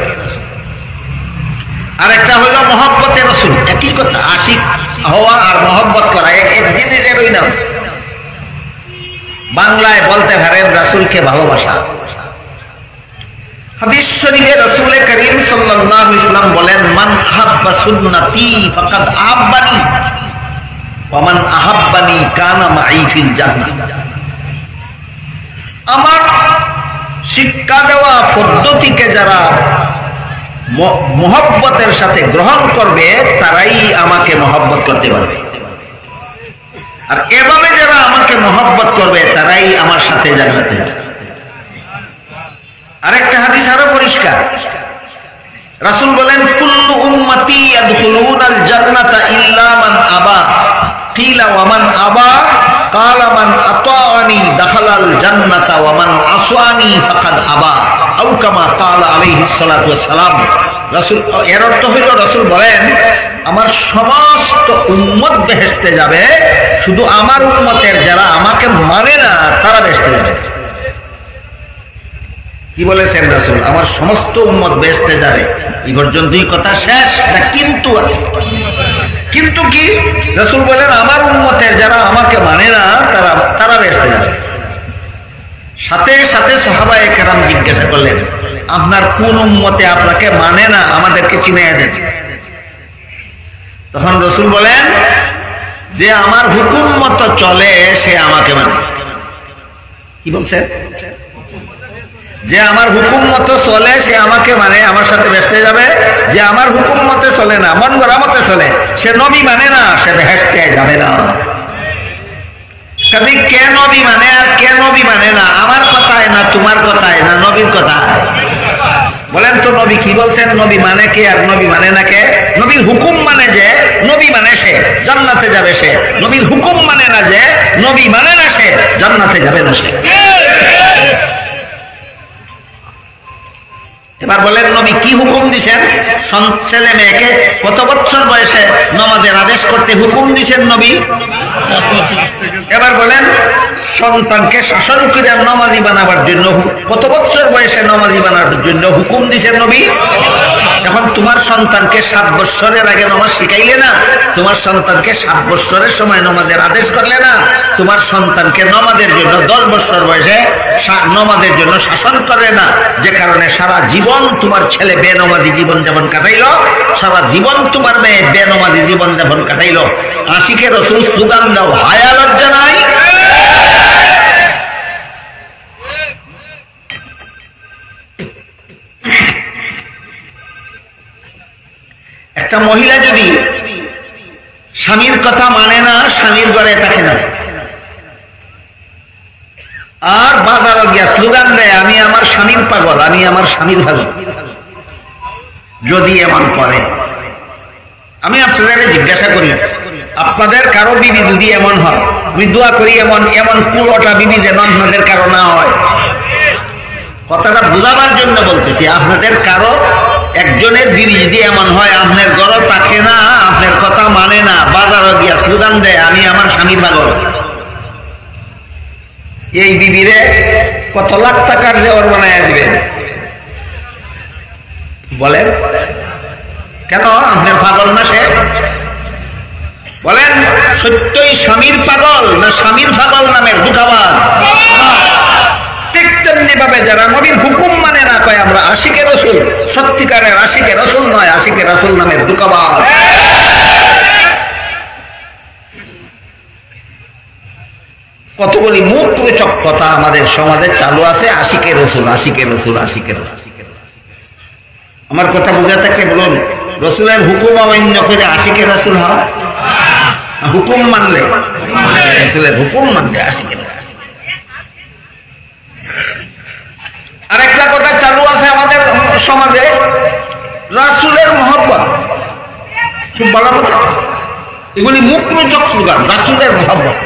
আর একটা হলো মহব্বতে রাসূল। একই কথা, আশিক হওয়া আর মহব্বত করা এক জিনিসেরই নাম। বাংলায় বলতে পারেন রাসূলকে ভালোবাসা। হাদিস শরীফে রাসূল করিম সাল্লাল্লাহু আলাইহি ওয়াসাল্লাম বলেন, মান আহাব্বা সুন্নতি ফাকাদ আহাব্বানি ওয়া মান আহাব্বানি কানা মাই ফিল জান্নাহ। আমার শিক্ষা দেওয়া পদ্ধতিকে যারা মহব্বতের সাথে গ্রহণ করবে তারাই আমাকে মহব্বত করতে পারবে, আর এভাবে যারা আমাকে মহব্বত করবে তারাই আমার সাথে জান্নাতে যাবে। আরেকটা হাদিস আরো পরিষ্কার, রাসূল বলেন, কুল্লু উম্মতি ইয়াদখুলুনাল জান্নাতা ইল্লা মান আবা। কিলা ওয়া মান আবা? কালা মান আতাআনি দাখালাল জান্নাতা ওয়া মান আসানি ফাকাদ আবা, আও কামা কালা আলাইহিস সালাতু ওয়াস সালাম। রাসূল, এর অর্থ হইল রাসূল বলেন, আমার সমস্ত উম্মত বেহেশতে যাবে, শুধু আমার উম্মতের যারা আমাকে মানে না তারা বেহেশতে যাবে। কি বলেছেন রাসূল? আমার সমস্ত উম্মত বেহেশতে যাবে। এই পর্যন্তই কথা শেষ, না কিন্তু আছে? কিন্তু কি? রাসূল বলেন, আমার উম্মতের যারা আমাকে মানে না তারা বেহেশতে যাবে। সাথে সাথে সাহাবায়ে কেরাম জিজ্ঞাসা করলেন, আপনার কোন উম্মতে আপনাকে মানে না, আমাদেরকে চিনিয়ে দেন। তখন রাসূল বলেন, যে আমার হুকুম মতো চলে সে আমাকে মানে। কি বলছেন? যে আমার হুকুম মতো চলে সে আমাকে মানে, আমার সাথে বেহেশতে যাবে। যে আমার হুকুম মতে চলে না, মন গড়া মতে চলে, সে নবী মানে না, সে বেহেশতে যাবে না। কাজে কে নবী মানে আর কে নবী মানে না, আমার কথায় না তোমার কথায় না নবীর কথায়? বলেন তো নবী কি বলছেন? নবী মানে কে আর নবী মানে না কে? নবীর হুকুম মানে যে, নবী মানে সে, জান্নাতে যাবে সে। নবীর হুকুম মানে না যে, নবী মানে না সে, জান্নাতে যাবে না সে। এবার বলেন, নবী কি হুকুম দিছেন? ছেলে মেয়েকে কত বছর বয়সে নামাজের আদেশ করতে হুকুম দিছেন নবী? এবার বলেন, সন্তানকে শাসন করে নামাজি বানাবার জন্য কত বছর বয়সে নামাজি বানাবার জন্য হুকুম দিছেন নবী? এখন তোমার সন্তানকে 7 বছরের আগে নামাজ শিখাইলে না? তোমার সন্তানকে 7 বছরের সময় নামাজের আদেশ করলে না? তোমার সন্তানকে নামাজের জন্য 10 বছর বয়সে নামাজের জন্য শাসন করলে না? যে কারণে সারা জীবন তোমার ছেলে বেনামাজি জীবনযাপন কাটাইলো, সারা জীবন তোমার মেয়ে বেনামাজি জীবনযাপন কাটাইলো। আশিকে রাসূল স্লোগান দাও, হায়া লজ্জা নাই? একটা মহিলা যদি স্বামীর কথা মানে না, স্বামীর ঘরে থাকে না, আর বাজারে গিয়া স্লোগান দেয়, আমি আমার স্বামীর পাগল, আমি আমার স্বামীর পাগল, যদি এমন করে, আমি আপনাদের জিজ্ঞাসা করি, আপনাদের কারো বিবি যদি এমন হয়, আমি দোয়া করি এমন এমন পুরোটা বিবি যেন আপনাদের কারো না হয়। কথাটা বুঝাবার জন্য বলতেছি, আপনাদের কারো একজনের বিবি যদি এমন হয়, আপনার ঘরে থাকে না, আপনার কথা মানে না, বাজারে গিয়া স্লোগান দেয়, আমি আমার স্বামীর পাগল, এই বিবিরে কত লাখ টাকার দেওয়ার বানায় দিবেন? বলেন কেন? আপনার পাগল না সে? বলেন, সত্যই স্বামীর পাগল না স্বামীর পাগল নামের দুঃখাবাজ? ঠিক তেমনি ভাবে যারা নবীর হুকুম মানে না, কয় আমরা আশিকে রাসূল, সত্যিকারের আশিকে রাসূল নয়, আশিকে রাসূল নামের দুঃখাবাজ। কতগুলি মুখরোচক কথা আমাদের সমাজে চালু আছে, আশিকে রাসূল, আশিকে রাসূল, আশিকে রাসূল। আমার কথা বুঝা থাকলে বলুন, রাসূলের হুকুম অমান্য করে আশিকে রাসূল হয়? হুকুম মানলে, রাসূলের হুকুম মানলে আশিকে রাসূল। সমাজে রাসূলের মহব্বত খুব বড় কথা। এগুলি মুখরোচক স্লোগান, রাসূলের মহব্বত।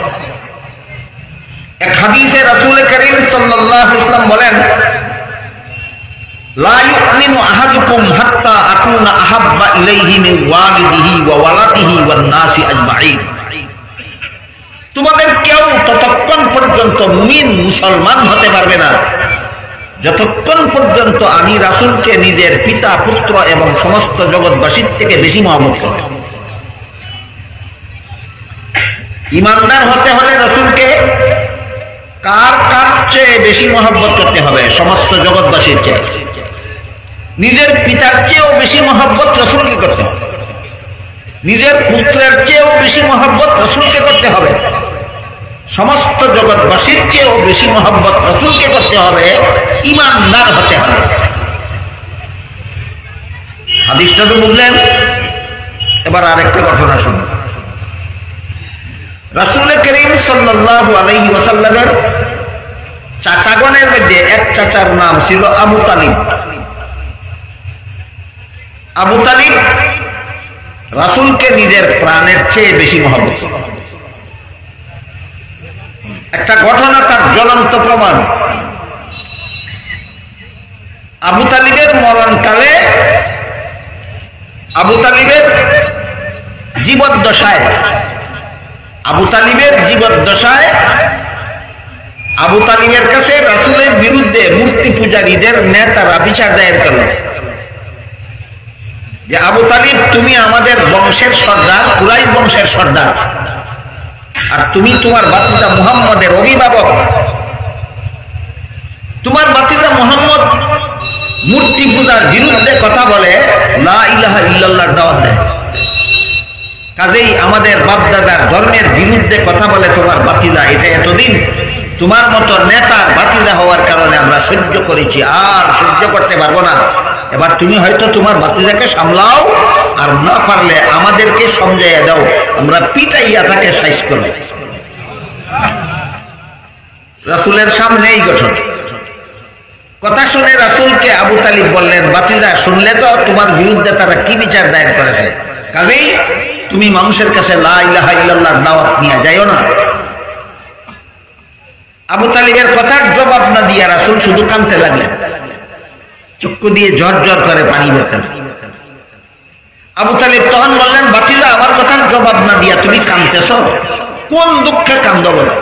এক হাদিসে রাসূল করিম সাল্লাল্লাহু আলাইহি ওয়াসাল্লাম বলেন, লা ইউমিনু আহাদুকুম হাত্তা আকুনা আহাব্বা ইলাইহি মিন ওয়ালিদিহি ওয়া ওয়ালাদিহি ওয়ান নাসি আজমাইন। তোমাদের কেউ ততক্ষণ পর্যন্ত মুমিন মুসলমান হতে পারবে না যতক্ষণ পর্যন্ত আমি রাসূলকে নিজের পিতা, পুত্র এবং সমস্ত জগৎবাসীর থেকে বেশি মহব্বত করব। ঈমানদার হতে হলে রাসূলকে কার চেয়ে বেশি মহব্বত করতে হবে? সমস্ত জগৎবাসীর চেয়ে। নিজের পিতার চেয়েও বেশি মহব্বত রাসূলকে করতে হবে, নিজের পুত্রের চেয়েও বেশি মহব্বত রাসূলকে করতে হবে, সমস্ত জগৎবাসীর চেয়েও বেশি মহব্বত রাসূলকে করতে হবে, ঈমানদার হতে হবে। হাদিসটা তো বুঝলেন। এবার আরেকটা ঘটনা শুনুন। রাসূল করিম সাল্লাল্লাহু আলাইহি ওয়াসাল্লামের চাচাগণের মধ্যে এক চাচার নাম ছিল আবু তালিব। আবু তালিব রাসূলকে নিজের প্রাণের চেয়ে বেশি মহব্বত। একটা ঘটনা তার জ্বলন্ত প্রমাণ। আবু তালিবের মরণকালে, আবু তালিবের জীবদ্দশায় আবু তালিবের কাছে রাসূলের বিরুদ্ধে মূর্তি পূজারীদের নেতারা বিচার দায়ের করল যে আবু তালিব, তুমি আমাদের বংশের সর্দার, কুরাইশ বংশের সর্দার, আর তুমি তোমার ভাতিজা মুহাম্মদের অভিভাবক। তোমার ভাতিজা মুহাম্মদ মূর্তি পূজার বিরুদ্ধে কথা বলে, লা ইলাহা ইল্লাল্লাহর দাওয়াত দেয়। কাজেই আমাদের বাপদাদার ধর্মের বিরুদ্ধে কথা বলে তোমার ভাতিজা, এটা এতদিন তোমার মতো নেতার ভাতিজা হওয়ার কারণে আমরা সহ্য করেছি, আর সহ্য করতে পারবো না। এবার তুমি হয়তো তোমার ভাতিজাকে সামলাও, আর না পারলে আমাদেরকে সমঝাইয়া দাও, আমরা পিটাইয়া তাকে সাইজ করব। রাসূলের সামনে এই ঘটনা। কথা শুনে রাসূলকে আবু তালিব বললেন, ভাতিজা, শুনলে তো তোমার বিরুদ্ধে তারা কি বিচার দায়ের করেছে, কাজেই তুমি মানুষের কাছে লা ইলাহা ইল্লাল্লাহর দাওয়াত নিয়ে যাইও না। আবু তালিবের কথার জবাব না দিয়া রাসূল শুধু কাঁদতে লাগলেন, চক্ষু দিয়ে ঝরঝর করে পানি বের। আবু তালিব তখন বললেন, ভাতিজা, আমার কথার জবাব না দিয়া তুমি কাঁদতেছ, কোন দুঃখে কাঁদো বলো?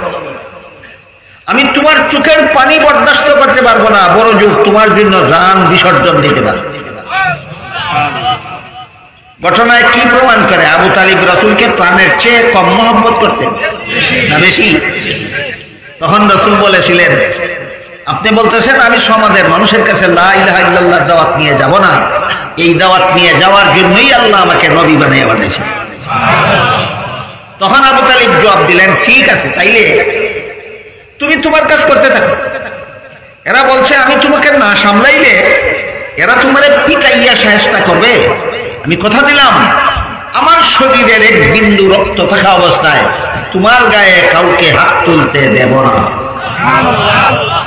আমি তোমার চোখের পানি বরদাস্ত করতে পারবো না, বড় জোর তোমার জন্য জান বিসর্জন দিতে পারবো। ঘটনায় কি প্রমাণ করে? আবু তালিব রাসূলকে প্রাণের চেয়ে কম মহব্বত করতেন না বেশি? তখন রাসূল বলেছিলেন, আপনি বলতেছেন আমি সমাজের মানুষের কাছে লা ইলাহা ইল্লাল্লাহর দাওয়াত নিয়ে যাব না, এই দাওয়াত নিয়ে যাওয়ার জন্যই আল্লাহ আমাকে নবী বানিয়ে পাঠিয়েছেন। তখন আবু তালিব জবাব দিলেন, ঠিক আছে, তাইলে তুমি তোমার কাজ করতে থাকো। এরা বলছে আমি তোমাকে না সামলাইলে এরা তোমারে পিটাইয়া শায়েস্তা করবে। আমি কথা দিলাম, আমার শরীরের এক বিন্দু রক্ত থাকা অবস্থায় তোমার গায়ে কাউকে হাত তুলতে দেব না।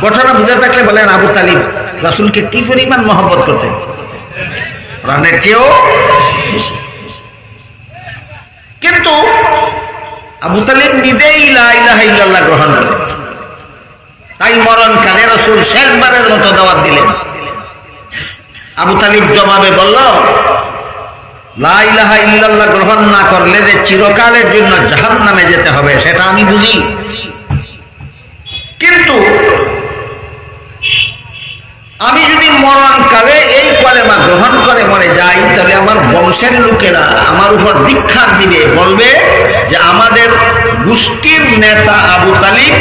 ঘটনা বুঝে থাকলে বলেন আবু তালিব রাসূলকে কি পরিমাণ মহব্বত করতেন, প্রাণের চেয়েও। কিন্তু আবু তালিব নিজেই লা ইলাহা ইল্লাল্লাহ গ্রহণ করেন। তাই মরণকালে রাসূল শেষবারের মতো দাওয়াত দিলেন। আবু তালিব জবাবে বলল, লা ইলাহা ইল্লাল্লাহ গ্রহণ না করলে যে চিরকালের জন্য জাহান্নামে যেতে হবে সেটা আমি বুঝি, কিন্তু আমি যদি মরণকালে এই কলেমা গ্রহণ করে মরে যাই, তাহলে আমার বংশের লোকেরা আমার উপর দীক্ষা দিবে, বলবে যে আমাদের গোষ্ঠীর নেতা আবু তালিব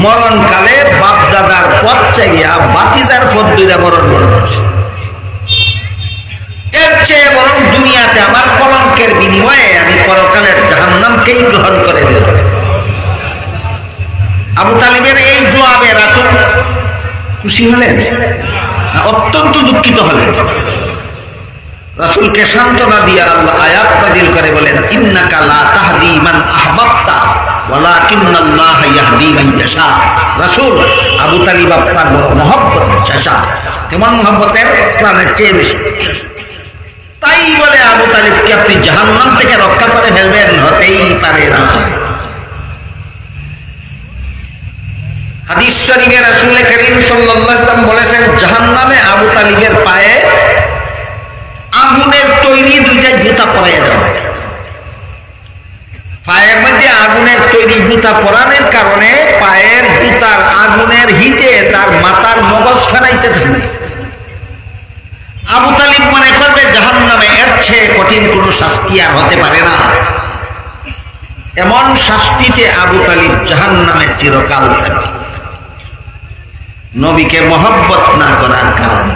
মরণকালে বাপদাদার পথ চাইয়া ভাতিজার পথ ধরে মরণ করছে। এর চেয়ে বরং দুনিয়াতে আমার কলঙ্কের বিনিময়ে আমি পরকালের জাহান্নামকেই গ্রহণ করে দিল। আবু তালিবের এই জবাবে রাসূল খুশি হলেন না অত্যন্ত দুঃখিত হলেন? রাসূলকে সান্ত্বনা দিয়ে আল্লাহ আয়াত নাযিল করে বলেন, ইন্নাকা লা তাহদি মান আহবাবতা ওয়ালাকিন্নাল্লাহ ইয়াহদি মান ইয়াশা। রাসূল, আবু তালিব আপনার বড় মহব্বতের চাচা। কেমন মহব্বতের? প্রাণের চেয়ে বেশি। তাই বলে আবু তালিবকে আপনি জাহান্নাম থেকে রক্ষা করে ফেলবেন? হতেই পারে না। হাদিস শরীফে রাসূল করিম সাল্লাল্লাহু আলাইহি ওয়াসাল্লাম বলেছেন, জাহান্নামে আবু তালিবের পায়ে আগুনের তৈরি দুইটা জুতা পরাইয়া দেওয়া হয়। পায়ের মধ্যে আগুনের তৈরি জুতা পরানোর কারণে পায়ের জুতার আগুনের হিটে তার মাথার মগজ ফেরাইতে থাকবে। আবু তালিব মনে করবে জাহান্নামে এর চেয়ে কঠিন কোনো শাস্তি আর হতে পারে না। এমন শাস্তিতে আবু তালিব জাহান্নামে চিরকাল থাকবে, নবীকে মহব্বত না করার কারণে।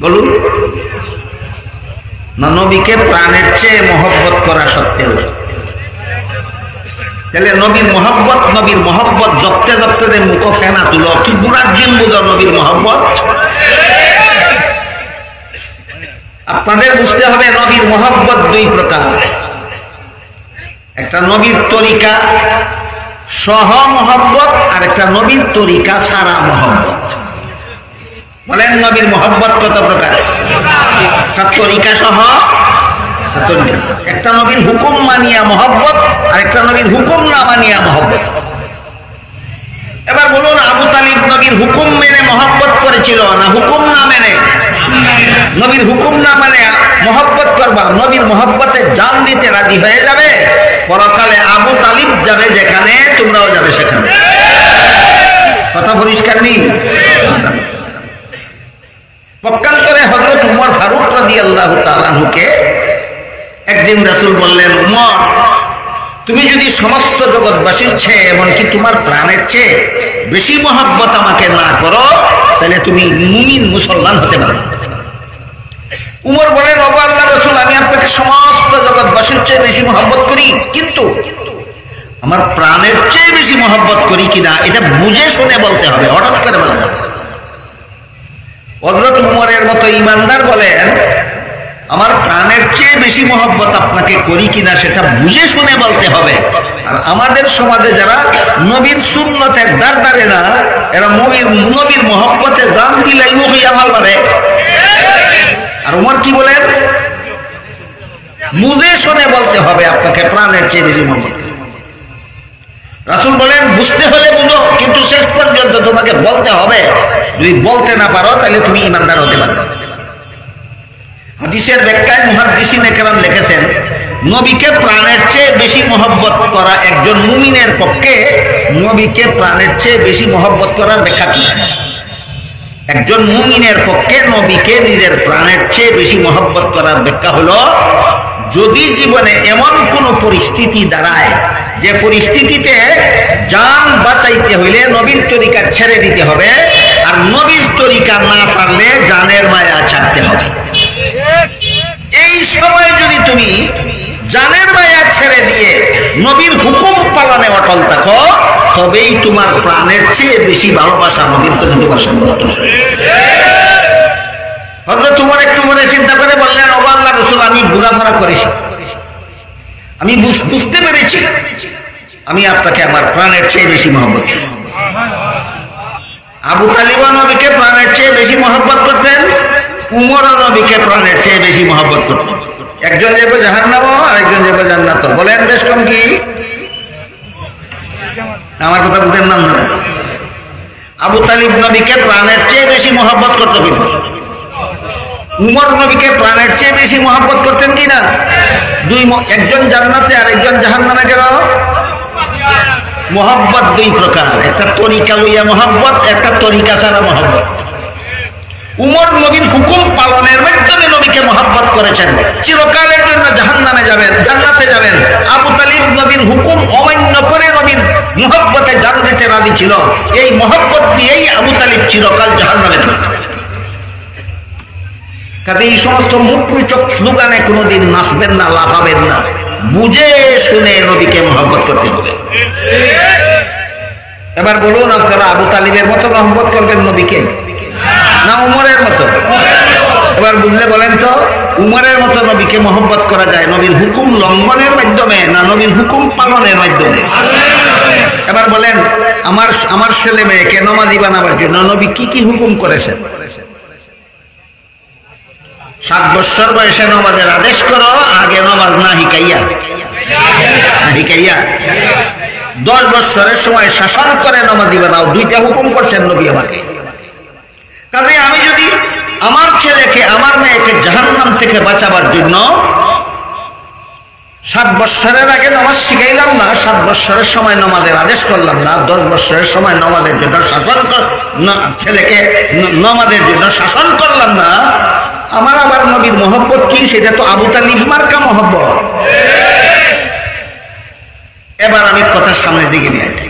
বলুন না, নবীকে প্রাণের চেয়ে মহব্বত করা সত্ত্বেও। তাহলে নবীর মহব্বত জপতে জপতে মুখ ফেনা তুলো, কি গুণার জিন বুঝো নবীর মহব্বত। আপনাদের বুঝতে হবে নবীর মহব্বত দুই প্রকার। একটা নবীর তরিকা সহ মহব্বত, আর একটা নবীর তরিকা সারা মহব্বত। বলেন নবীর মহব্বত কত প্রকার? একটা তরিকা সহ, একটা নবীর হুকুম মানিয়া মহব্বত, আর একটা নবীর হুকুম না মানিয়া মহব্বত। এবার বলুন, আবু তালিব নবীর হুকুম মেনে মহব্বত করেছিল না হুকুম না মেনে? নবীর হুকুম না মানে মহব্বত করবা, নবীর মহব্বতে জান দিতে রাজি হয়ে যাবে। পরকালে আবু তালিব যাবে যেখানে, তোমরাও যাবে সেখানে। কথা পরিষ্কার নেই? পক্ষান্তরে হযরত উমর ফারুক রাদিয়াল্লাহু তাআলা আনহুকে একদিন রাসূল বললেন, উমর, তুমি যদি সমস্ত জগৎবাসীর চেয়ে, এমনকি তোমার প্রাণের চেয়ে বেশি মহব্বত আমাকে না করো, তাহলে তুমি মুমিন মুসলমান হতে পারবে। উমর বলেন, ওগো আল্লাহর রাসূল, আমি আপনাকে সমস্ত জগৎবাসীর চেয়ে বেশি মহব্বত করি, কিন্তু আমার প্রাণের চেয়ে বেশি মহব্বত করি কিনা এটা বুঝে শুনে বলতে হবে, হঠাৎ করে বলা যাবে। হযরত উমরের মতো ইমানদার বলেন, আমার প্রাণের চেয়ে বেশি মহব্বত আপনাকে করি কিনা সেটা বুঝে শুনে বলতে হবে। আর আমাদের সমাজে যারা নবীর সুন্নতের দারদারে না, এরা নবীর মহব্বতে জান দিলাই মুখিয়া ভাল পারে। আর উমর কি বলেন? বুঝে শুনে বলতে হবে আপনাকে প্রাণের চেয়ে বেশি মহব্বত। রাসূল বলেন, বুঝতে হলে বুঝো, কিন্তু শেষ পর্যন্ত তোমাকে বলতে হবে। যদি বলতে না পারো তাহলে তুমি ইমানদার হতে পারবে। হাদিসের ব্যাখ্যায় মুহাদ্দিসিনে কেরাম লিখেছেন, নবীকে প্রাণের চেয়ে বেশি মহব্বত করা একজন মুমিনের পক্ষে, নবীকে প্রাণের চেয়ে বেশি মহব্বত করার ব্যাখ্যা কি? একজন মুমিনের পক্ষে নবীকে নিজের প্রাণের চেয়ে বেশি মহব্বত করার ব্যাখ্যা হলো, যদি জীবনে এমন কোনো পরিস্থিতি দাঁড়ায় যে পরিস্থিতিতে জান বাঁচাইতে হইলে নবীর তরিকা ছেড়ে দিতে হবে, আর নবীর তরিকা না ছাড়লে জানের মায়া ছাড়তে হবে। এই সময় যদি তুমি জানের মায়া ছেড়ে দিয়ে নবীর হুকুম পালনে অটল থাকো, তবেই তোমার প্রাণের চেয়ে বেশি ভালোবাসা নবীর প্রতি তোমার সম্পর্ক। হযরত উমর একটু পরে চিন্তা করে বললেন, ওগো আল্লাহর রাসূল, আমি ঘোরাফেরা করেছি, আমি বুঝতে পেরেছি আমি আপনাকে আমার প্রাণের চেয়ে বেশি মহব্বত করি। আবু তালিব নবীকে প্রাণের চেয়ে বেশি মহব্বত করতেন, উমর নবীকে প্রাণের চেয়ে বেশি মহব্বত করতেন। একজন যাবে জাহান্নাম, আরেকজন যাবে জান্নাত। বলেন বেশ কম কি? আমার কথা বুঝেন না? আবু তালিব নবীকে প্রাণের চেয়ে বেশি মহব্বত করতে কিনা? উমর নবীকে প্রাণের চেয়ে বেশি মহব্বত করতেন কিনা? একজন জান্নাতে আর একজন জাহান্নামে গেল। মহব্বত দুই প্রকার, একটা তরিকা লইয়া মহব্বত, একটা তরিকা ছাড়া মহব্বত। উমর নবীর হুকুম পালনের মাধ্যমে নবীকে মহব্বত করেছেন, চিরকালের জন্য জাহান্নামে যাবেন, জান্নাতে যাবেন। আবু তালিব নবীর হুকুম অমান্য করে নবীর মহব্বতে জান দিতে রাজি ছিল। এই মহব্বত দিয়েই আবু তালিব চিরকাল জাহান্নামে থাকবেন। কাজে এই সমস্ত মুখরোচক স্লোগানে কোনোদিন নাচবেন না, লাফাবেন না। বুঝে শুনে নবীকে মহব্বত করতে হবে। এবার বলুন, আপনারা আবু তালিবের মতো মহব্বত করবেন নবীকে না উমরের মতো? এবার বুঝলে বলেন তো। উমরের মতো নবীকে মহব্বত করা যায় নবীর হুকুম লঙ্ঘনের মাধ্যমে না নবীর হুকুম পালনের মাধ্যমে? এবার বলেন আমার ছেলে মেয়েকে নমাজি বানাবার জন্য নবী কি কি হুকুম করেছেন? 7 বছর বয়সে নমাজের আদেশ করো, আগে নমাজ না শিখাইয়া 10 বছরের সময় শাসন করে নমাজি বানাও। 2টা হুকুম করছেন নবী আমাকে। কাজে আমি যদি আমার ছেলেকে আমার মেয়েকে জাহান্নাম থেকে বাঁচাবার জন্য 7 বছরের আগে নামাজ শিখাইলাম না, 7 বছরের সময় নামাজের আদেশ করলাম না, 10 বছরের সময় নামাজের জন্য ছেলেকে নামাজের জন্য শাসন করলাম না, আমার আবার নবীর মহব্বত কি? সেটা তো আবু তালিব মার্কা মহব্বত। এবার আমি কথা সামনের দিকে নিয়ে যাই।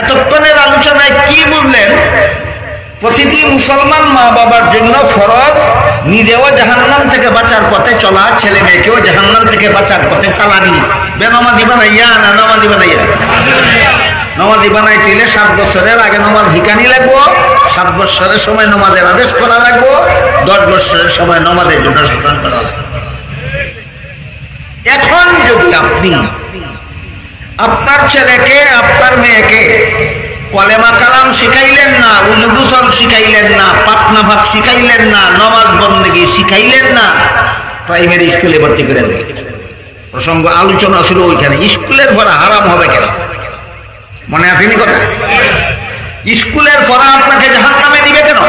এতক্ষণের আলোচনায় কি বললেন? প্রতিটি মুসলমান মা বাবার জন্য ফরজ নিজেও জাহান্নাম থেকে বাঁচার পথে চলা, ছেলে মেয়েকেও জাহান্নাম থেকে বাঁচার পথে চালানি। বেনামাজি বানাইয়া না নামাজি বানাইয়া? নামাজি বানাইতে 7 বছরের আগে নামাজ শিখানি লাগবো, 7 বছরের সময় নামাজের আদেশ করা লাগবো, 10 বছরের সময় নামাজের জন্য শাসন করা লাগবে। এখন যদি আপনি আপনার ছেলেকে আপনার মেয়েকে কলেমা কালাম শিখাইলেন না, উলুগুসল শিখাইলেন না, পাটনা ভাগ শিখাইলেন না, নমাজ বন্দেগী শিখাইলেন না, প্রাইমারি স্কুলে ভর্তি করে দিলেন। প্রসঙ্গ আলোচনা ছিল ওইখানে, স্কুলের পড়া হারাম হবে কেন? মনে আসেনি কথা? স্কুলের পড়া আপনাকে জাহান্নামে দিবে কেন?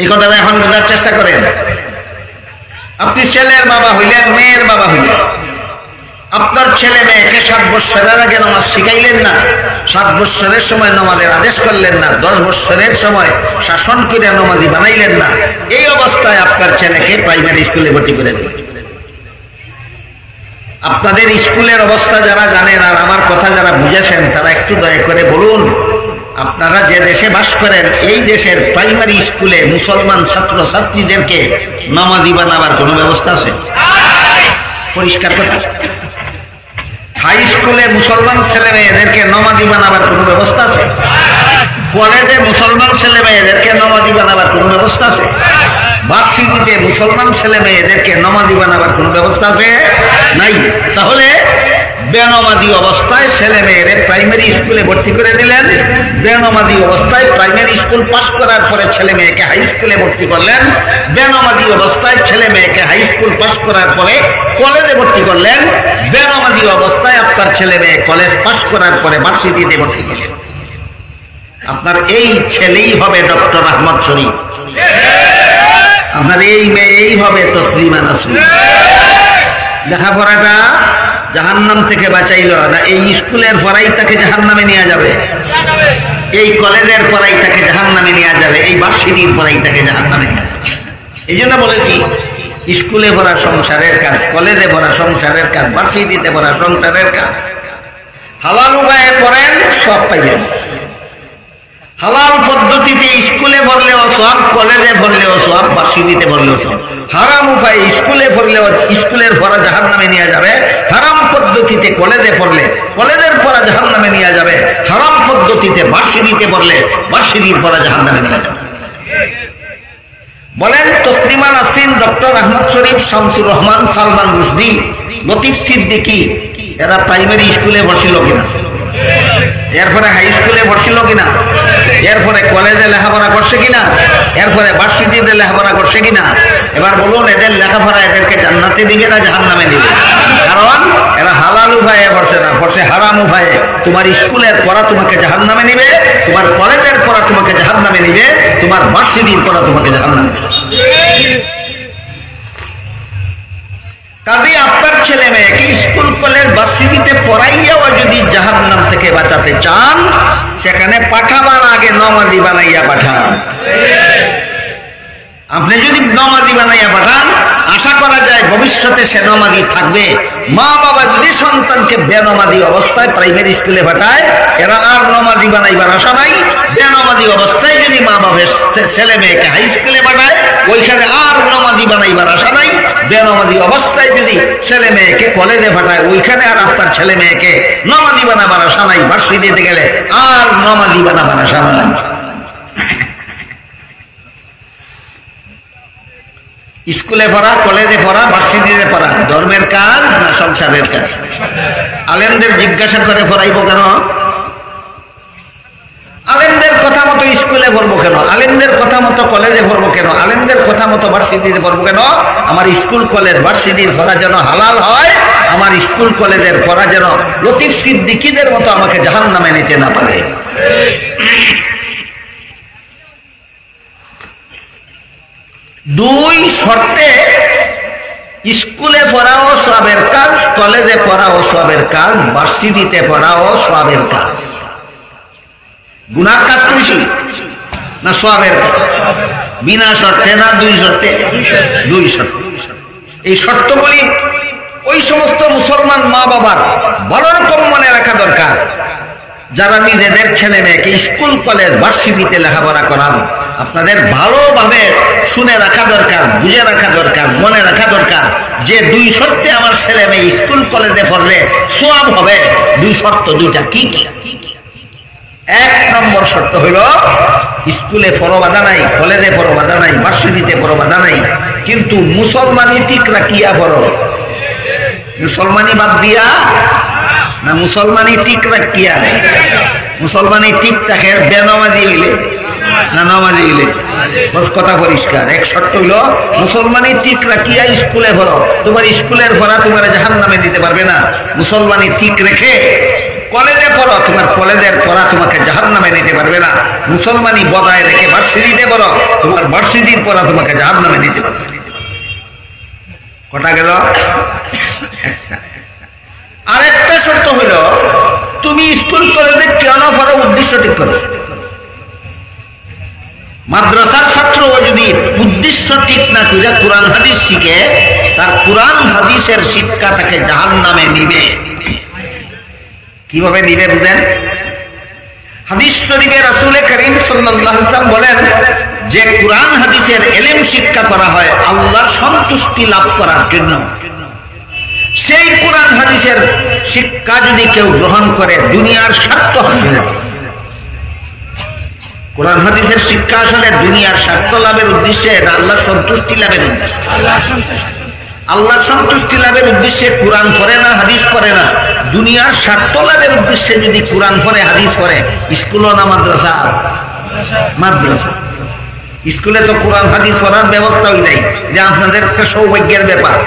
এই কথাটা এখন বোঝার চেষ্টা করেন। আপনি ছেলের বাবা হইলেন, মেয়ের বাবা হইলেন, আপনার ছেলে মেয়েকে 7 বছরের আগে নামাজ শিখাইলেন না, 7 বছরের সময় নামাজের আদেশ করলেন না, 10 বছরের সময় শাসন করে নামাজি বানাইলেন না, এই অবস্থায় আপনার ছেলেকে প্রাইমারি স্কুলে ভর্তি করে দিলেন। আপনাদের স্কুলের অবস্থা যারা জানেন আর আমার কথা যারা বুঝেছেন তারা একটু দয়া করে বলুন, আপনারা যে দেশে বাস করেন এই দেশের প্রাইমারি স্কুলে মুসলমান ছাত্র ছাত্রীদেরকে নামাজি বানাবার কোনো ব্যবস্থা আছে? পরিষ্কার কথা। হাই স্কুলে মুসলমান ছেলে মেয়েদেরকে নামাজি বানাবার কোনো ব্যবস্থা আছে? কলেজে মুসলমান ছেলে মেয়েদেরকে নামাজি বানাবার কোনো ব্যবস্থা আছে? ভার্সিটিতে মুসলমান ছেলে মেয়েদেরকে নামাজি বানাবার কোনো ব্যবস্থা আছে? নাই। তাহলে বেনামাজি অবস্থায় ছেলে মেয়েদের প্রাইমারি স্কুলে ভর্তি করে দিলেন, বেনামাজি অবস্থায় প্রাইমারি স্কুল পাস করার পরে ছেলে মেয়েকে হাই স্কুলে ভর্তি করলেন, বেনামাজি অবস্থায় ছেলে মেয়েকে হাই স্কুল পাস করার পরে কলেজে ভর্তি করলেন, বেনামাজি অবস্থায় আপনার ছেলে মেয়ে কলেজ পাস করার পরে ভার্সিটিতে ভর্তি করলেন। আপনার এই ছেলেই হবে ডক্টর আহমদ শরীফ, আপনার এই মেয়েই হবে তসলিমা নাসরিন। লেখাপড়াটা জাহান্নাম থেকে বাঁচাইল না, এই স্কুলের পড়াই তাকে জাহান্নামে নিয়ে যাবে, এই কলেজের পড়াই তাকে জাহান্নামে নিয়ে যাবে, এই ভার্সিটির পড়াই তাকে জাহান্নামে নিয়ে যাবে। এই জন্য বলেছি স্কুলে পড়া সংসারের কাজ, কলেজে পড়া সংসারের কাজ, ভার্সিটিতে পড়া সংসারের কাজ। হালাল উপায়ে পড়েন, সব পাইবেন। হালাল পদ্ধতিতে স্কুলে পড়লেও সব, কলেজে পড়লেও সব, ভার্সিটিতে পড়লেও সব। হারাম উপায়ে স্কুলে পড়লেও স্কুলের পড়া জাহান্নামে নিয়ে যাবে, হারাম পদ্ধতিতে কলেজে পড়লে কলেজের পড়া জাহান্নামে নিয়ে যাবে, হারাম পদ্ধতিতে ভার্সিটিতে পড়লে ভার্সিটির পড়া জাহান্নামে নিয়ে যাবে। বলেন তসলিমা নাসরিন, ডক্টর আহমদ শরীফ, শামসুর রহমান, সালমান রুশদি, লতিফ সিদ্দিকী এরা প্রাইমারি স্কুলে পড়ছিল কিনা? এরপরে হাই স্কুলে পড়ছিল কিনা? এরপরে কলেজে লেখাপড়া করছে কিনা? এরপরে ভার্সিটিতে লেখাপড়া করছে কিনা? এবার বলুন এদের লেখাপড়া এদেরকে জান্নাতে দিবে না জাহান্নামে দিবে? কারণ এরা হালাল উপায়ে পড়ছে না, পড়ছে হারাম উপায়ে। তোমার স্কুলের পড়া তোমাকে জাহান্নামে নিবে, তোমার কলেজের পড়া তোমাকে জাহান্নামে নিবে, তোমার ভার্সিটির পড়া তোমাকে জাহান্নামে নিবে। কাজে আপনার ছেলে মেয়েকে স্কুল কলেজ ভার্সিটিতে পড়াইয়াও যদি জাহান্নাম থেকে বাঁচাতে চান, সেখানে পাঠাবার আগে নামাজি বানাইয়া পাঠান। আপনি যদি নামাজি বানাইয়া পাঠান, আশা করা যায় ভবিষ্যতে সে নামাজি থাকবে। মা বাবা যদি সন্তানকে বেনামাজি অবস্থায় প্রাইমারি স্কুলে পাঠায়, এরা আর নামাজি বানাইবার আশা নাই। বেনামাজি অবস্থায় যদি মা বাবা ছেলে মেয়েকে হাই স্কুলে পাঠায়, ওইখানে আর নামাজি বানাইবার আশা নাই। বেনামাজি অবস্থায় যদি ছেলে মেয়েকে কলেজে পাঠায়, ওইখানে আর আপনার ছেলে মেয়েকে নামাজি বানাবার আশা নাই। ভার্সিটিতে গেলে আর নামাজি বানাবার আশা নাই। স্কুলে পড়া, কলেজে পড়া, ভার্সিটিতে পড়া ধর্মের কাজ না সংসারের কাজ? আলেমদের জিজ্ঞাসা করে পড়াইব কেন? আলেমদের কথা মতো স্কুলে পড়বো কেন? আলেমদের কথা মতো কলেজে পড়বো কেন? আলেমদের কথা মতো ভার্সিটিতে পড়বো কেন? আমার স্কুল কলেজ ভার্সিটির পড়া যেন হালাল হয়, আমার স্কুল কলেজের পড়া যেন লতিফ সিদ্দিকীদের মতো আমাকে জাহান্নামে নিতে না পারে। দুই শর্তে স্কুলে পড়াও সওয়াবের কাজ, কলেজে পড়াও সওয়াবের কাজ, ভার্সিটিতে পড়াও সওয়াবের কাজ। গুনার কাজ করেছি না সওয়াবের কাজ? বিনা শর্তে না দুই শর্তে? দুই শর্তে। এই শর্তগুলি ওই সমস্ত মুসলমান মা বাবার ভালো রকম মনে রাখা দরকার, যারা নিজেদের ছেলে মেয়েকে স্কুল কলেজ ভার্সিটিতে লেখাপড়া করান। আপনাদের ভালোভাবে শুনে রাখা দরকার, বুঝে রাখা দরকার, মনে রাখা দরকার যে দুই শর্তে আমার ছেলে মেয়ে স্কুল কলেজে পড়লে সওয়াব হবে। দুই শর্ত দুইটা কি কি? এক নম্বর শর্ত হইল স্কুলে পড়ো বাধা নাই, কলেজে পড়ো বাধা নাই, ভার্সিটিতে পড়ো বাধা নাই, কিন্তু মুসলমানি ঠিক রাখিয়া পড়ো। মুসলমানি বাদ দিয়া না মুসলমানি ঠিক রাখিয়া? মুসলমানি ঠিক রাখে বেনামাজি হইলে না নামাজি হইলে? কথা পরিষ্কার। এক শর্ত হইল মুসলমানি ঠিক রাখিয়া স্কুলে পড়ো। তোমার স্কুলের পড়া তোমার জাহান্নামে দিতে পারবে না। মুসলমানি ঠিক রেখে কলেজে পড়ো, তোমার কলেজের পড়া তোমাকে জাহান্নামে নিতে পারবে না। মুসলমানি বজায় রেখে ভার্সিটিতে পড়ো, তোমার ভার্সিটির পড়া তোমাকে জাহান্নামে নিতে পারবে। কটা গেল? একটা। আরেকটা শর্ত হইল তুমি স্কুল কলেজে কেন পড়ো উদ্দেশ্য ঠিক করো। মাদ্রাসার ছাত্র যদি উদ্দেশ্য ঠিক না করে কোরআন হাদিস শিখে, তার কোরআন হাদিসের শিক্ষা তাকে জাহান্নামে নিবে। কিভাবে নিবে বুঝেন? হাদিস শরীফে রাসূল করিম সাল্লাল্লাহু আলাইহি ওয়াসাল্লাম বলেন যে কোরআন হাদিসের ইলম শিক্ষা করা হয় আল্লাহর সন্তুষ্টি লাভ করার জন্য। সেই কোরআন হাদিসের শিক্ষা যদি কেউ গ্রহণ করে দুনিয়ার স্বার্থ হাসিল। কোরআন হাদিসের শিক্ষা আসলে দুনিয়ার স্বার্থ লাভের উদ্দেশ্যে না আল্লাহর সন্তুষ্টি লাভের উদ্দেশ্যে? আল্লাহর সন্তুষ্টি লাভের উদ্দেশ্যে কোরআন পড়ে না, হাদিস পড়ে না। দুনিয়ার স্বার্থ লাভের উদ্দেশ্যে যদি কোরআন পড়ে, হাদিস পড়ে, স্কুল না মাদ্রাসা? মাদ্রাসা। স্কুলে তো কোরআন হাদিস পড়ার ব্যবস্থাই নেই, যে আপনাদের একটা সৌভাগ্যের ব্যাপার।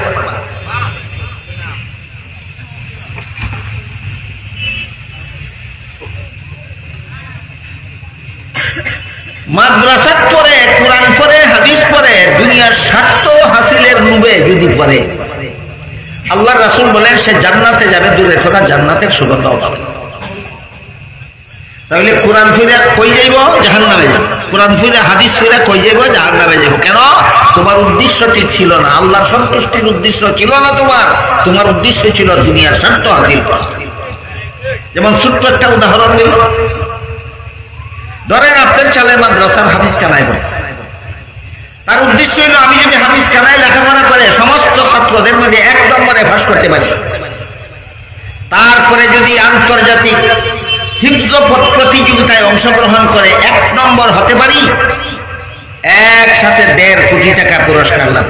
মাদ্রাসা পড়ে, কোরআন পড়ে, হাদিস পড়ে, দুনিয়ার স্বার্থ হাসিলের লোভে যদি পড়ে, আল্লাহর রাসূল বলেন সে জান্নাতে যাবে, দূরে কথা জান্নাতের সুগন্ধও পাবে। তাহলে কোরআন ফিরে কই যাইব? জাহান্নামে যাবে। কোরআন ফিরে হাদিস ফিরে কই যাইব? জাহান্নামে যাবে। কেন? তোমার উদ্দেশ্য ঠিক ছিল না, আল্লাহর সন্তুষ্টির উদ্দেশ্য ছিল না তোমার। তোমার উদ্দেশ্য ছিল দুনিয়ার স্বার্থ হাসিল করা। যেমন ছোট্ট একটা উদাহরণ দিই। ধরেন আপনার ছেলে মাদ্রাসার হাফিজ খানায় পড়ে, তার উদ্দেশ্য হইল আমি যদি হাফিজ খানায় লেখাপড়া করে সমস্ত ছাত্রদের মধ্যে 1 নম্বরে পাস করতে পারি, তারপরে যদি আন্তর্জাতিক হিফজ প্রতিযোগিতায় অংশগ্রহণ করে 1 নম্বর হতে পারি, একসাথে 1.5 কোটি টাকা পুরস্কার লাভ।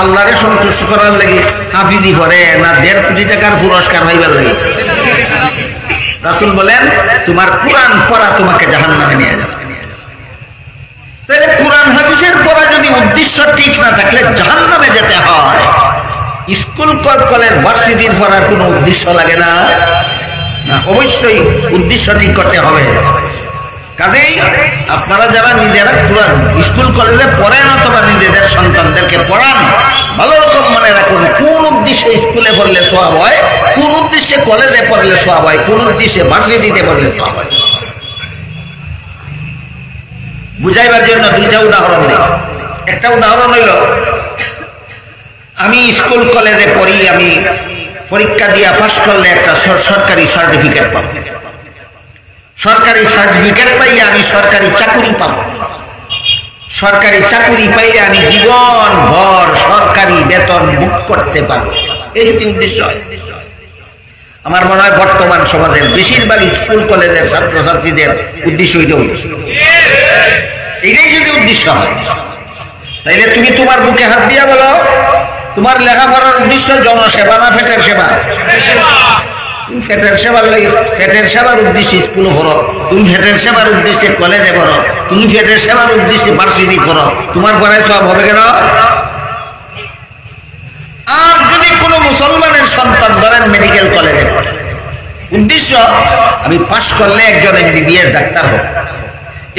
আল্লাহরে সন্তুষ্ট করার লাগে হাফিজি পড়ে না 1.5 কোটি টাকার পুরস্কার হইবার লাগে? রাসূল বলেন তোমার কোরআন পড়া তোমাকে জাহান্নামে নিয়ে যাবে। তাহলে কোরআন হাদিসের পড়া যদি উদ্দেশ্য ঠিক না থাকলে জাহান্নামে যেতে হয়। স্কুল কলেজ ভার্সিটির পড়ার কোনো উদ্দেশ্য লাগে না? অবশ্যই উদ্দেশ্য ঠিক করতে হবে। কাজেই আপনারা যারা নিজেরা কোরআন স্কুল কলেজে পড়েন অথবা নিজেদের সন্তানদেরকে পড়ান, ভালো রকম মনে রাখুন কোন উদ্দেশ্যে স্কুলে পড়লে সওয়াব হয়, কোন উদ্দেশ্যে কলেজে পড়লে সওয়াব হয়, কোন উদ্দেশ্যে ভার্সিটিতে পড়লে সওয়াব হয়। বুঝাইবার জন্য 2টা উদাহরণ দিই। একটা উদাহরণ হইল আমি স্কুল কলেজে পড়ি, আমি পরীক্ষা দিয়ে পাস করলে একটা সরকারি সার্টিফিকেট পাবো। সরকারি সার্টিফিকেট পাইলে আমি সরকারি চাকরি পাবো। সরকারি চাকরি পাইলে আমি জীবন ভর সরকারি বেতন ভোগ করতে পারবো। এই যদি উদ্দেশ্য হয়, আমার মনে হয় বর্তমান সমাজের বেশিরভাগ স্কুল কলেজের ছাত্রছাত্রীদের উদ্দেশ্য এটা। এটাই যদি উদ্দেশ্য হয়, তাইলে তুমি তোমার বুকে হাত দিয়া বলো তোমার লেখাপড়ার উদ্দেশ্য জনসেবা না পেটের সেবা? পেটের সেবার লাগে, পেটের সেবার উদ্দেশ্যে স্কুলে পড়ো, তুমি পেটের সেবার উদ্দেশ্যে কলেজে পড়ো, তুমি পেটের সেবার উদ্দেশ্যে ভার্সিটি পড়ো, তোমার পড়ায় সব হবে কেন? আর যদি কোনো মুসলমানের সন্তান ধরেন মেডিকেল কলেজে পড়ে, উদ্দেশ্য আমি পাশ করলে একজন MBBS ডাক্তার হোক,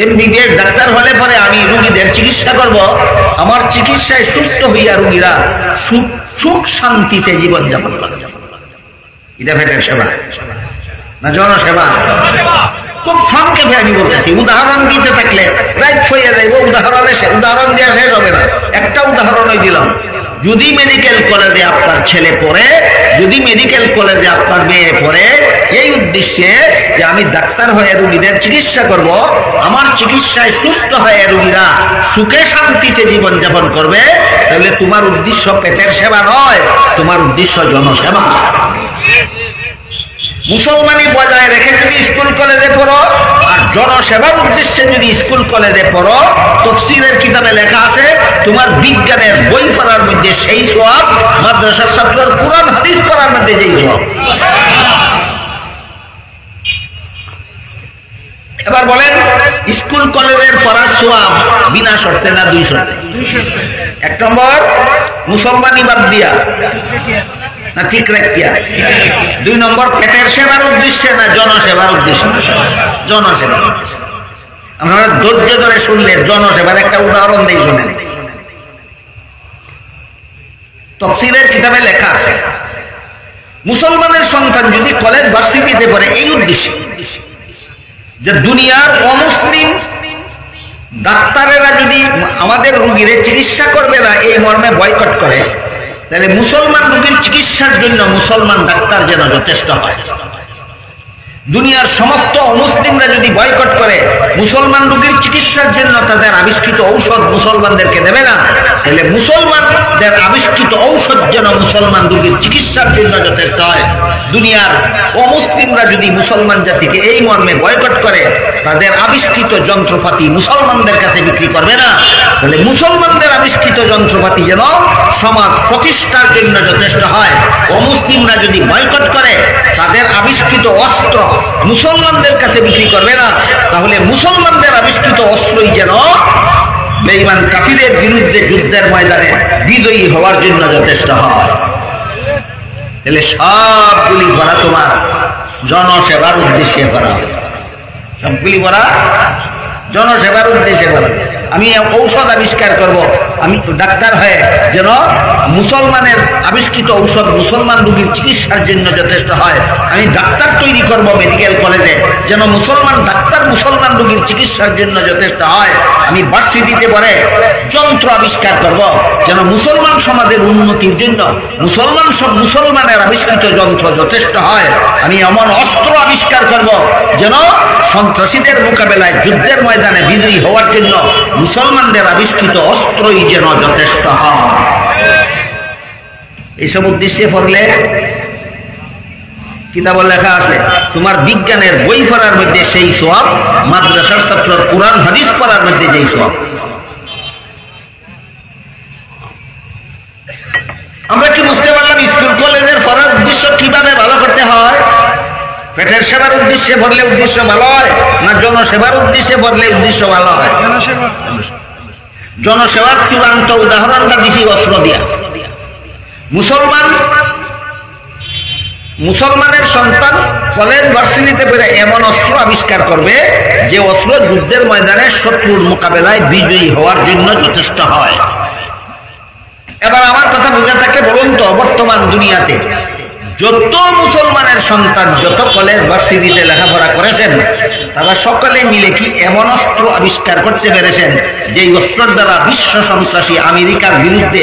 MBBS ডাক্তার হলে পরে আমি রোগীদের চিকিৎসা করব, আমার চিকিৎসায় সুস্থ হইয়া রোগীরা সুখ শান্তিতে জীবন যাপন করবে, এটা পেটের সেবা না জনসেবা? খুব সংক্ষেপে আমি বলতেছি, উদাহরণ দিতে থাকলে রাইট হইয়া যাইব, উদাহরণ দেওয়া শেষ হবে না। একটা উদাহরণই দিলাম, যদি মেডিকেল কলেজে আপনার ছেলে পড়ে, যদি মেডিকেল কলেজে আপনার মেয়ে পড়ে এই উদ্দেশ্যে যে আমি ডাক্তার হয়ে রোগীদের চিকিৎসা করব, আমার চিকিৎসায় সুস্থ হয়ে রোগীরা সুখে শান্তিতে জীবন যাপন করবে, তাহলে তোমার উদ্দেশ্য পেটের সেবা নয়, তোমার উদ্দেশ্য জনসেবা। মুসলমানি বজায় রেখে যদি স্কুল কলেজে পড়ো আর জনসেবার উদ্দেশ্যে যদি স্কুল কলেজে পড়ো, তাফসীরের কিতাবে লেখা আছে তোমার বিজ্ঞানের বই পড়ার মধ্যে সেই সওয়াব, মাদ্রাসার ছাত্রের কুরআন হাদিস পড়ার মধ্যে যেই সওয়াব। এবার বলেন স্কুল কলেজের পড়ার সওয়াব বিনা শর্তে না দুই শর্তে? এক নম্বর মুসলমানি বাদ দিয়া না ঠিক রাখিয়া, দুই নম্বর পেটের সেবার উদ্দেশ্যে না জনসেবার উদ্দেশ্যে? জনসেবা। আপনারা ধৈর্য ধরে শুনলে জনসেবার একটা উদাহরণ দেই, শুনেন। তাফসীরের কিতাবে লেখা আছে মুসলমানের সন্তান যদি কলেজ ভার্সিটিতে পড়ে এই উদ্দেশ্যে যে দুনিয়ার অমুসলিম ডাক্তারেরা যদি আমাদের রোগীর চিকিৎসা করবে না এই মর্মে বয়কট করে, তাহলে মুসলমান রোগীর চিকিৎসার জন্য মুসলমান ডাক্তার যেন যথেষ্ট হয়। দুনিয়ার সমস্ত অমুসলিমরা যদি বয়কট করে মুসলমান রোগীর চিকিৎসার জন্য তাদের আবিষ্কৃত ঔষধ মুসলমানদেরকে দেবে না, তাহলে মুসলমানদের আবিষ্কৃত ঔষধ যেন মুসলমান রোগীর চিকিৎসার জন্য যথেষ্ট হয়। দুনিয়ার অমুসলিমরা যদি মুসলমান জাতিকে এই মর্মে বয়কট করে তাদের আবিষ্কৃত যন্ত্রপাতি মুসলমানদের কাছে বিক্রি করবে না, তাহলে মুসলমানদের আবিষ্কৃত যন্ত্রপাতি যেন সমাজ প্রতিষ্ঠার জন্য যথেষ্ট হয়। অমুসলিমরা যদি বয়কট করে তাদের আবিষ্কৃত অস্ত্র মুসলমানদের কাছে বিক্রি করবে না, তাহলে মুসলমানদের আবিষ্কৃত অস্ত্রই যেন বেঈমান কাফিরের বিরুদ্ধে যুদ্ধের ময়দানে বিজয়ী হওয়ার জন্য যথেষ্ট হয়। তাহলে সবগুলি করা তোমার জনসেবার উদ্দেশ্যে করা, সবগুলি করা জনসেবার উদ্দেশ্যে করা। আমি ঔষধ আবিষ্কার করব, আমি ডাক্তার হয়ে যেন মুসলমানের আবিষ্কৃত ঔষধ মুসলমান রোগীর চিকিৎসার জন্য যথেষ্ট হয়। আমি ডাক্তার তৈরি করব মেডিকেল কলেজে যেন মুসলমান ডাক্তার মুসলমান রোগীর চিকিৎসার জন্য যথেষ্ট হয়। আমি ভার্সিটিতে পড়ে যন্ত্র আবিষ্কার করব যেন মুসলমান সমাজের উন্নতির জন্য মুসলমানের আবিষ্কৃত যন্ত্র যথেষ্ট হয়। আমি এমন অস্ত্র আবিষ্কার করব যেন সন্ত্রাসীদের মোকাবেলায় যুদ্ধের ময়দানে বিজয়ী হওয়ার জন্য মুসলমানদের আবিষ্কৃত অস্ত্রই যেন যথেষ্ট হয়। এইসব উদ্দেশ্যে পড়লে কিতাবে লেখা আছে তোমার বিজ্ঞানের বই পড়ার মধ্যে সেই সওয়াব, মাদ্রাসার ছাত্রের কুরআন হাদিস পড়ার মধ্যে যেই সওয়াব। আমরা কি বুঝতে পারলাম স্কুল কলেজের পড়ার উদ্দেশ্য কিভাবে ভালো করতে হয়? পেটের সেবার উদ্দেশ্যে পড়লে উদ্দেশ্য ভালো হয় না জনসেবার উদ্দেশ্যে পড়লে উদ্দেশ্য ভালো হয়? জনসেবার চূড়ান্ত উদাহরণটা দিছি অস্ত্র দিয়া। মুসলমানের সন্তান কলেজ ভার্সিটিতে পড়ে এমন অস্ত্র আবিষ্কার করবে যে অস্ত্র যুদ্ধের ময়দানে শত্রুর মোকাবেলায় বিজয়ী হওয়ার জন্য যথেষ্ট হয়। এবার আমার কথা বোঝা থাকে, বলুন তো বর্তমান দুনিয়াতে যত মুসলমানের সন্তান যত কলেজ ভার্সিটিতে লেখাপড়া করেছেন তারা সকলে মিলে কি এমন অস্ত্র আবিষ্কার করতে পেরেছেন যে অস্ত্রের দ্বারা বিশ্ব সন্ত্রাসী আমেরিকার বিরুদ্ধে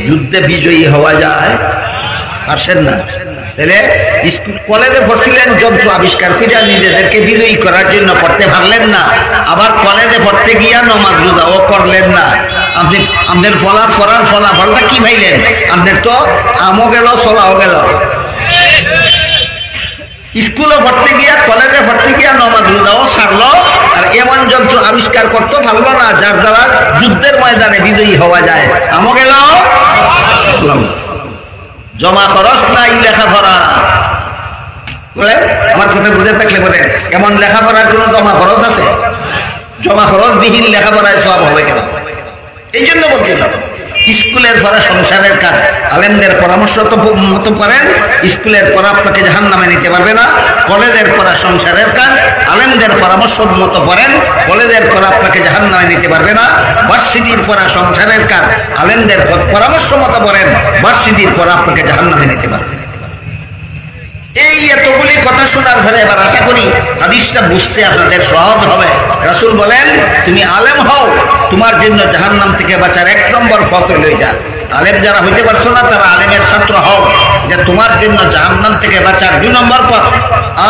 যুদ্ধে বিজয়ী হওয়া যায়? পারছেন না। তাহলে স্কুল কলেজে পড়ছিলেন যন্ত্র আবিষ্কার করে নিজেদেরকে বিজয়ী করার জন্য করতে পারলেন না, আবার কলেজে পড়তে গিয়া নমাজ রোজাও করলেন না। আপনাদের ফলাফলটা কি পাইলেন? আপনাদের তো আমও গেল চলাও গেল। স্কুলে পড়তে গিয়া কলেজে পড়তে করতে গিয়ে নমাজ রোজাও ছাড়লো, আর এমন যন্ত্র আবিষ্কার করতে পারলো না যার দ্বারা যুদ্ধের ময়দানে বিজয়ী হওয়া যায়। আমও গেল, জমা খরচ নাই লেখাপড়া। বলেন, আমার কথা বুঝে থাকলে বলেন, এমন লেখাপড়ার কোনো জমা খরচ আছে? জমা খরচ বিহীন লেখাপড়ায় সব হবে কেন? এই জন্য বলছিলাম, স্কুলের পড়া সংসারের কাজ। আলেমদের পরামর্শ তো মতো করেন, স্কুলের পড়া আপনাকে জাহান্নামে নিতে পারবে না। কলেজের পড়া সংসারের কাজ, আলেমদের পরামর্শ মতো পড়েন, কলেজের পড়া আপনাকে জাহান্নামে নিতে পারবে না। ভার্সিটির পড়া সংসারের কাজ, আলেমদের পরামর্শ মতো পড়েন, ভার্সিটির পড়া আপনাকে জাহান্নামে নিতে পারবে না। এই এতগুলি কথা শোনার পরে এবার আশা করি হাদিসটা বুঝতে আপনাদের সহজ হবে। রাসূল বলেন, তুমি আলেম হও, তোমার জন্য জাহান্নাম থেকে বাঁচার 1 নম্বর পথ হইল এটা। আলেম যারা হইতে পারছো না তারা আলেমের ছাত্র হও, যে তোমার জন্য জাহান্নাম থেকে বাঁচার 2 নম্বর পথ।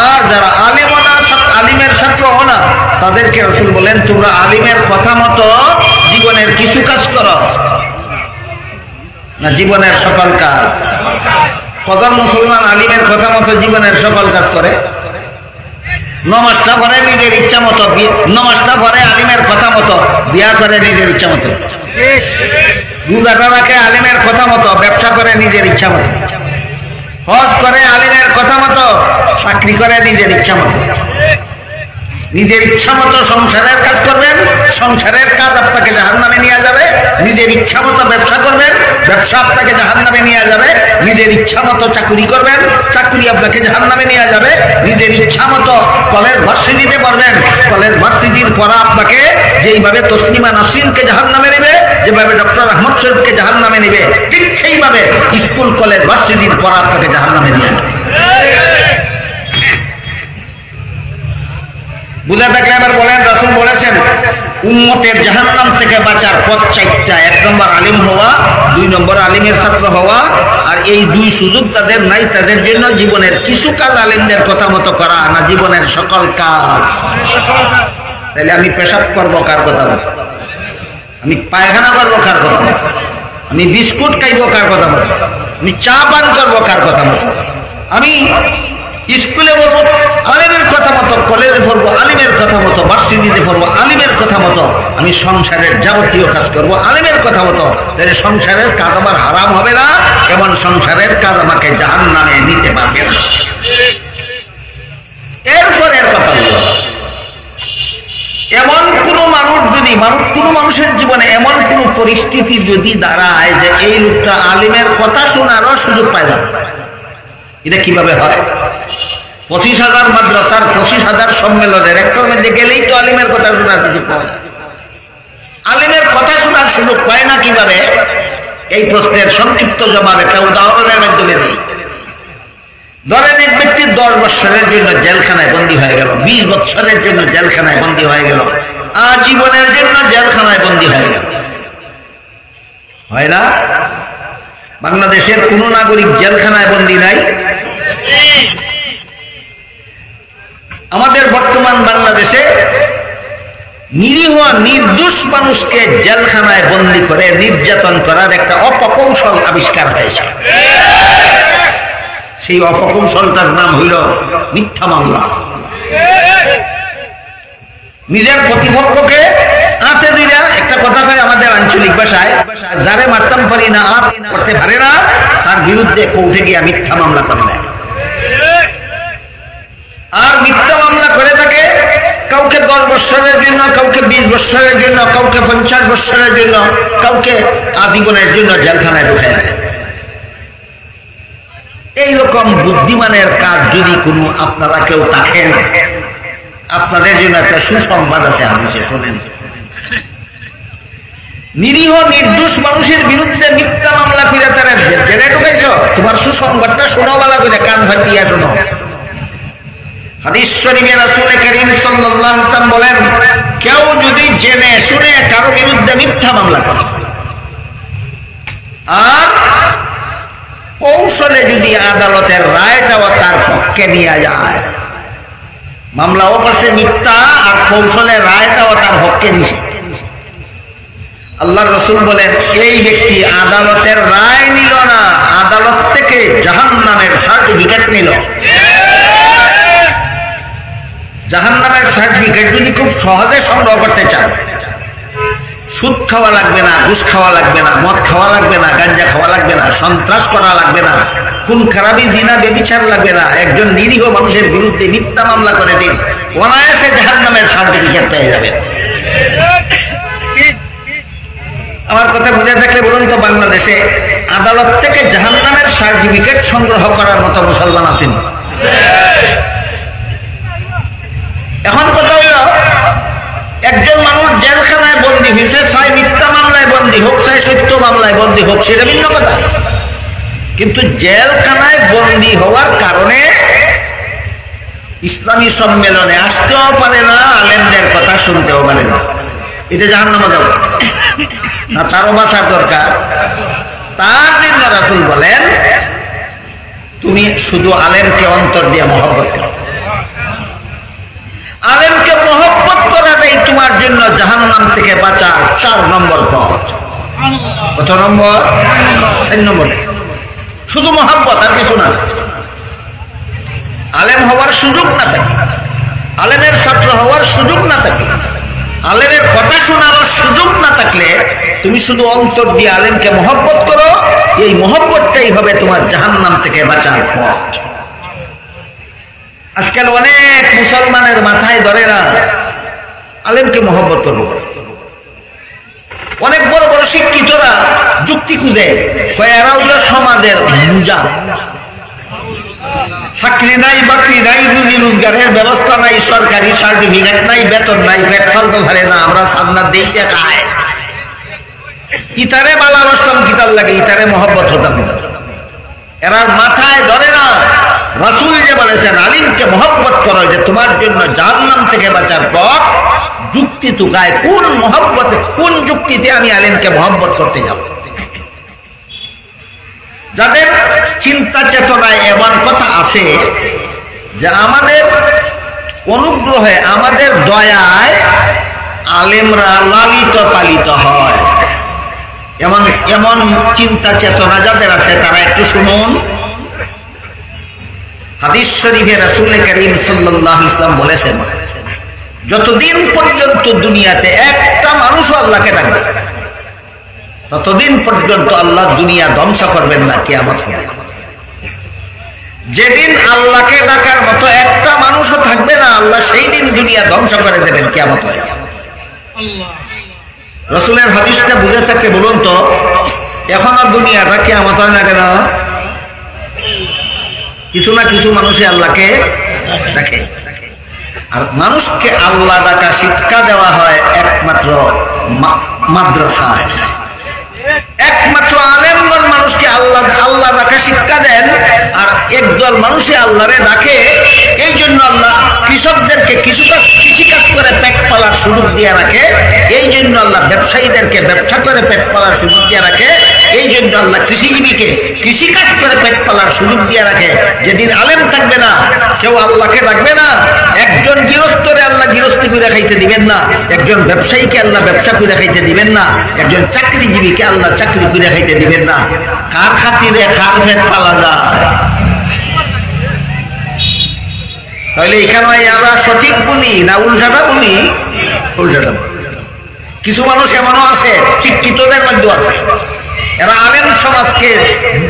আর যারা আলেমও না, আলিমের ছাত্র হও না, তাদেরকে রাসূল বলেন, তোমরা আলিমের কথা মতো জীবনের কিছু কাজ করো না, জীবনের সকল কাজ। কজন মুসলমান আলিমের কথা মতো জীবনের সকল কাজ করে? নমাজটা পড়ে নিজের ইচ্ছা মতো, নমাজটা পড়ে আলিমের কথা মতো, বিয়া করে নিজের ইচ্ছা মতো, রোজাটা রাখে আলিমের কথা মতো, ব্যবসা করে নিজের ইচ্ছা মতো, হজ করে আলিমের কথা মতো, চাকরি করে নিজের ইচ্ছা মতো। নিজের ইচ্ছা মতো সংসারের কাজ করবেন, সংসারের কাজ আপনাকে জাহান্নামে নিয়ে যাবে। নিজের ইচ্ছা মতো ব্যবসা করবেন, ব্যবসা আপনাকে জাহান্নামে নিয়ে যাবে। নিজের ইচ্ছা মতো চাকরি করবেন, চাকরি আপনাকে জাহান্নামে নিয়ে যাবে। নিজের ইচ্ছা মতো কলেজ ভার্সিটিতে পড়বেন, কলেজ ভার্সিটির পড়া আপনাকে যেইভাবে তসলিমা নাসরিনকে জাহান্নামে নেবে, যেভাবে ডক্টর আহমদ শরীফকে জাহান্নামে নেবে, ঠিক সেইভাবে স্কুল কলেজ ভার্সিটির পড়া আপনাকে জাহান্নামে নিয়ে যাবে। বুঝে থাকলে আবার বলেন, রাসূল বলেছেন উম্মতের জাহান্নাম থেকে বাঁচার পথ 4টা। 1 নম্বর আলিম হওয়া, 2 নম্বর আলিমের ছাত্র হওয়া, আর এই 2 সুযোগ তাদের নাই। তাদের জন্য জীবনের কিছু কাজ আলিমদের কথা মতো করা, না জীবনের সকল কাজ। তাহলে আমি পেশাব করবো কার কথা মতো? আমি পায়খানা করবো কার কথা মতো? আমি বিস্কুট খাইবো কার কথা মতো? আমি চা পান করবো কার কথা মতো? আমি স্কুলে পড়বো আলিমের কথা মতো, কলেজে পড়বো আলিমের কথা মতো, ভার্সিটিতে পড়বো আলিমের কথা মতো, আমি সংসারের যাবতীয় কাজ করবো আলিমের কথা মতো। তাহলে সংসারের কাজ আমার হারাম হবে না, এমন সংসারের কাজ আমাকে জাহান্নামে নিতে পারবে না। এরপরের কথা হলো, এমন কোনো মানুষ যদি কোনো মানুষের জীবনে এমন কোনো পরিস্থিতি যদি দাঁড়ায় যে এই লোকটা আলিমের কথা শোনারও সুযোগ পায় না, এটা কিভাবে হয়? 25,000 মাদ্রাসার 25,000 সম্মেলনের একটার মধ্যে গেলেই তো আলিমের কথা শোনার সুযোগ পাওয়া যায়। আলিমের কথা শোনার সুযোগ পায় না কিভাবে? এই প্রশ্নের সংক্ষিপ্ত জবাব একটা উদাহরণের মাধ্যমে দিই। ধরেন এক ব্যক্তি 10 বছরের জন্য জেলখানায় বন্দী হয়ে গেল, 20 বছরের জন্য জেলখানায় বন্দী হয়ে গেল, আজীবনের জন্য জেলখানায় বন্দী হয়ে গেল। হয় না? বাংলাদেশের কোন নাগরিক জেলখানায় বন্দী নাই? আমাদের বর্তমান বাংলাদেশে নিরীহ নির্দোষ মানুষকে জেলখানায় বন্দী করে নির্যাতন করার একটা অপকৌশল আবিষ্কার হয়েছে। সেই অপকৌশলটার নাম হইল মিথ্যা মামলা। নিজের প্রতিপক্ষকে হাতে দিলে একটা কথা কয় আমাদের আঞ্চলিক ভাষায়, যারে মারতাম পারি না আর করতে পারে না, তার বিরুদ্ধে কোর্টে গিয়ে মিথ্যা মামলা করে দেয়। আর মিথ্যা মামলা করে থাকে কাউকে 10 বছরের জন্য, কাউকে 20 বছরের জন্য, কাউকে 50 বছরের জন্য, কাউকে আজীবনের জন্য জেলখানায় ঢুকে দেয়। এইরকম বুদ্ধিমানের কাজ যদি কোনো আপনারা কেউ থাকেন, আপনাদের জন্য একটা সুসংবাদ আছে, হাদিসে শোনেন। নিরীহ নির্দোষ মানুষের বিরুদ্ধে মিথ্যা মামলা করে তারা জেলে ঢুকাইছ, তোমার সুসংবাদটা শোনো, বলা করে কান ভাটিয়া শোনো। হাদিস শরীফে রাসূল করিম সাল্লাল্লাহু আলাইহি ওয়াসাল্লাম বলেন, কেউ যদি জেনে শুনে কারো বিরুদ্ধে মিথ্যা মামলা করে আর কৌশলে যদি আদালতের রায়টাও তার পক্ষে নিয়ে যায়, মামলাও করছে মিথ্যা আর কৌশলে রায়টাও তার পক্ষে নিছে, আল্লাহর রাসূল বলেন এই ব্যক্তি আদালতের রায় নিল না, আদালত থেকে জাহান্নামের সার্টিফিকেট নিল। জাহান্নামের সার্টিফিকেট যদি খুব সহজে সংগ্রহ করতে চান, সুদ খাওয়া লাগবে না, ঘুষ খাওয়া লাগবে না, মদ খাওয়া লাগবে না, গাঞ্জা খাওয়া লাগবে না, সন্ত্রাস করা লাগবে না, খুন খারাপি জিনা বেবিচার লাগবে না, একজন নিরীহ মানুষের বিরুদ্ধে মিথ্যা মামলা করে দিন, অনায়াসে জাহান্নামের সার্টিফিকেট পেয়ে যাবেন। আমার কথা বুঝে থাকলে বলুন তো, বাংলাদেশে আদালত থেকে জাহান্নামের সার্টিফিকেট সংগ্রহ করার মতো মুসলমান আছেন? এখন কথা হইল, একজন মানুষ জেলখানায় বন্দী হয়েছে, চাই মিথ্যা মামলায় বন্দী হোক, চাই সত্য মামলায় বন্দী হোক, সেটা ভিন্ন কথা। কিন্তু জেলখানায় বন্দী হওয়ার কারণে ইসলামী সম্মেলনে আসতেও পারে না, আলেমদের কথা শুনতেও পারে না, এটা জাহান্নামে যাবে না, তারও বাঁচার দরকার। তার জন্য রাসূল বলেন, তুমি শুধু আলেমকে অন্তর দিয়ে মহব্বত করো। আলেমকে মহব্বত করাটাই তোমার জন্য জাহান্নাম থেকে বাঁচার 4 নম্বর পথ। কত নম্বর? 4 নম্বর। শুধু মহব্বত, আর কিছু না। আলেম হওয়ার সুযোগ না থাকে, আলেমের ছাত্র হওয়ার সুযোগ না থাকে, আলেমের কথা শোনার সুযোগ না থাকলে তুমি শুধু অন্তর দিয়ে আলেমকে মহব্বত করো, এই মহব্বতটাই হবে তোমার জাহান্নাম থেকে বাঁচার পথ। আজকাল অনেক মুসলমানের মাথায় ধরে না আলেমকে মহব্বত করবো। অনেক বড় বড় শিক্ষিতরা যুক্তি খুঁজে, এরা হলো সমাজের বুঝা, চাকরি নাই, বাকরি নাই, রুজি রোজগারের ব্যবস্থা নাই, সরকারি সার্টিফিকেট নাই, বেতন নাই, পেট ফালতে পারে না, আমরা সামনা দিতে খায়, ইতারে বালা বসতাম কিতার লাগে, ইতারে মহব্বত হতাম। এরা মাথায় ধরে না রাসূল যে বলেছেন আলিমকে মহব্বত করো, যে তোমার জন্য জাহান্নাম থেকে বাঁচার পথ। যুক্তি তুকায়, কোন মহব্বতে, কোন যুক্তিতে আমি আলিমকে মহব্বত করতে যাব? যাদের চিন্তা চেতনায় এমন কথা আছে যে আমাদের অনুগ্রহে, আমাদের দয়ায় আলেমরা লালিত পালিত হয়, এমন এমন চিন্তা চেতনা যাদের আছে তারা একটু শুনুন। হাদিস শরীফে রাসূল করিম সাল্লাল্লাহু আলাইহি ওয়াসাল্লাম বলেছেন, যতদিন পর্যন্ত দুনিয়াতে একটা মানুষও আল্লাহকে ডাকবে, ততদিন পর্যন্ত আল্লাহ দুনিয়া ধ্বংস করবেন না, কিয়ামত হবে। যেদিন আল্লাহকে ডাকার মতো একটা মানুষও থাকবে না, আল্লাহ সেই দিন দুনিয়া ধ্বংস করে দেবেন, কিয়ামত হয়ে যাবে। রাসূলের হাদিসটা বুঝে থাকে বলুন তো, এখন আর দুনিয়াটা কিয়ামত হয় না কেন? কিছু না কিছু মানুষে আল্লাহকে ডাকে। আর মানুষকে আল্লাহ ডাকা শিক্ষা দেওয়া হয় একমাত্র মাদ্রাসায়। একমাত্র আলেমগণ মানুষকে আল্লাহ ডাকা শিক্ষা দেন, আর একদল মানুষে আল্লাহরে ডাকে। এই জন্য আল্লাহ কৃষকদেরকে কৃষিকাজ করে পেট পালার সুযোগ দিয়ে রাখে, এই জন্য আল্লাহ ব্যবসায়ীদেরকে ব্যবসা করে পেট পালার সুযোগ দিয়ে রাখে, এই জন্য আল্লাহ কৃষিজীবীকে কৃষিকাজ করে পেট পালার সুযোগ দিয়ে রাখে। যেদিন আলেম থাকবে না, কেউ আল্লাহকে ডাকবে না, একজন গৃহস্থরে আল্লাহ গৃহস্থী করে খাইতে দিবেন না, একজন ব্যবসায়ীকে আল্লাহ ব্যবসা করে খাইতে দিবেন না, একজন চাকরিজীবীকে আল্লাহ চাকরি করে খাইতে দিবেন না। কার খাতিরে কার পেট পালা যায়? তাহলে এখানে আমরা সঠিক বলি না উল্টাটা বলি? উল্টাটা। কিছু মানুষ এমনও আছে, শিক্ষিতদের মধ্যে আছে, এরা আলেম সমাজকে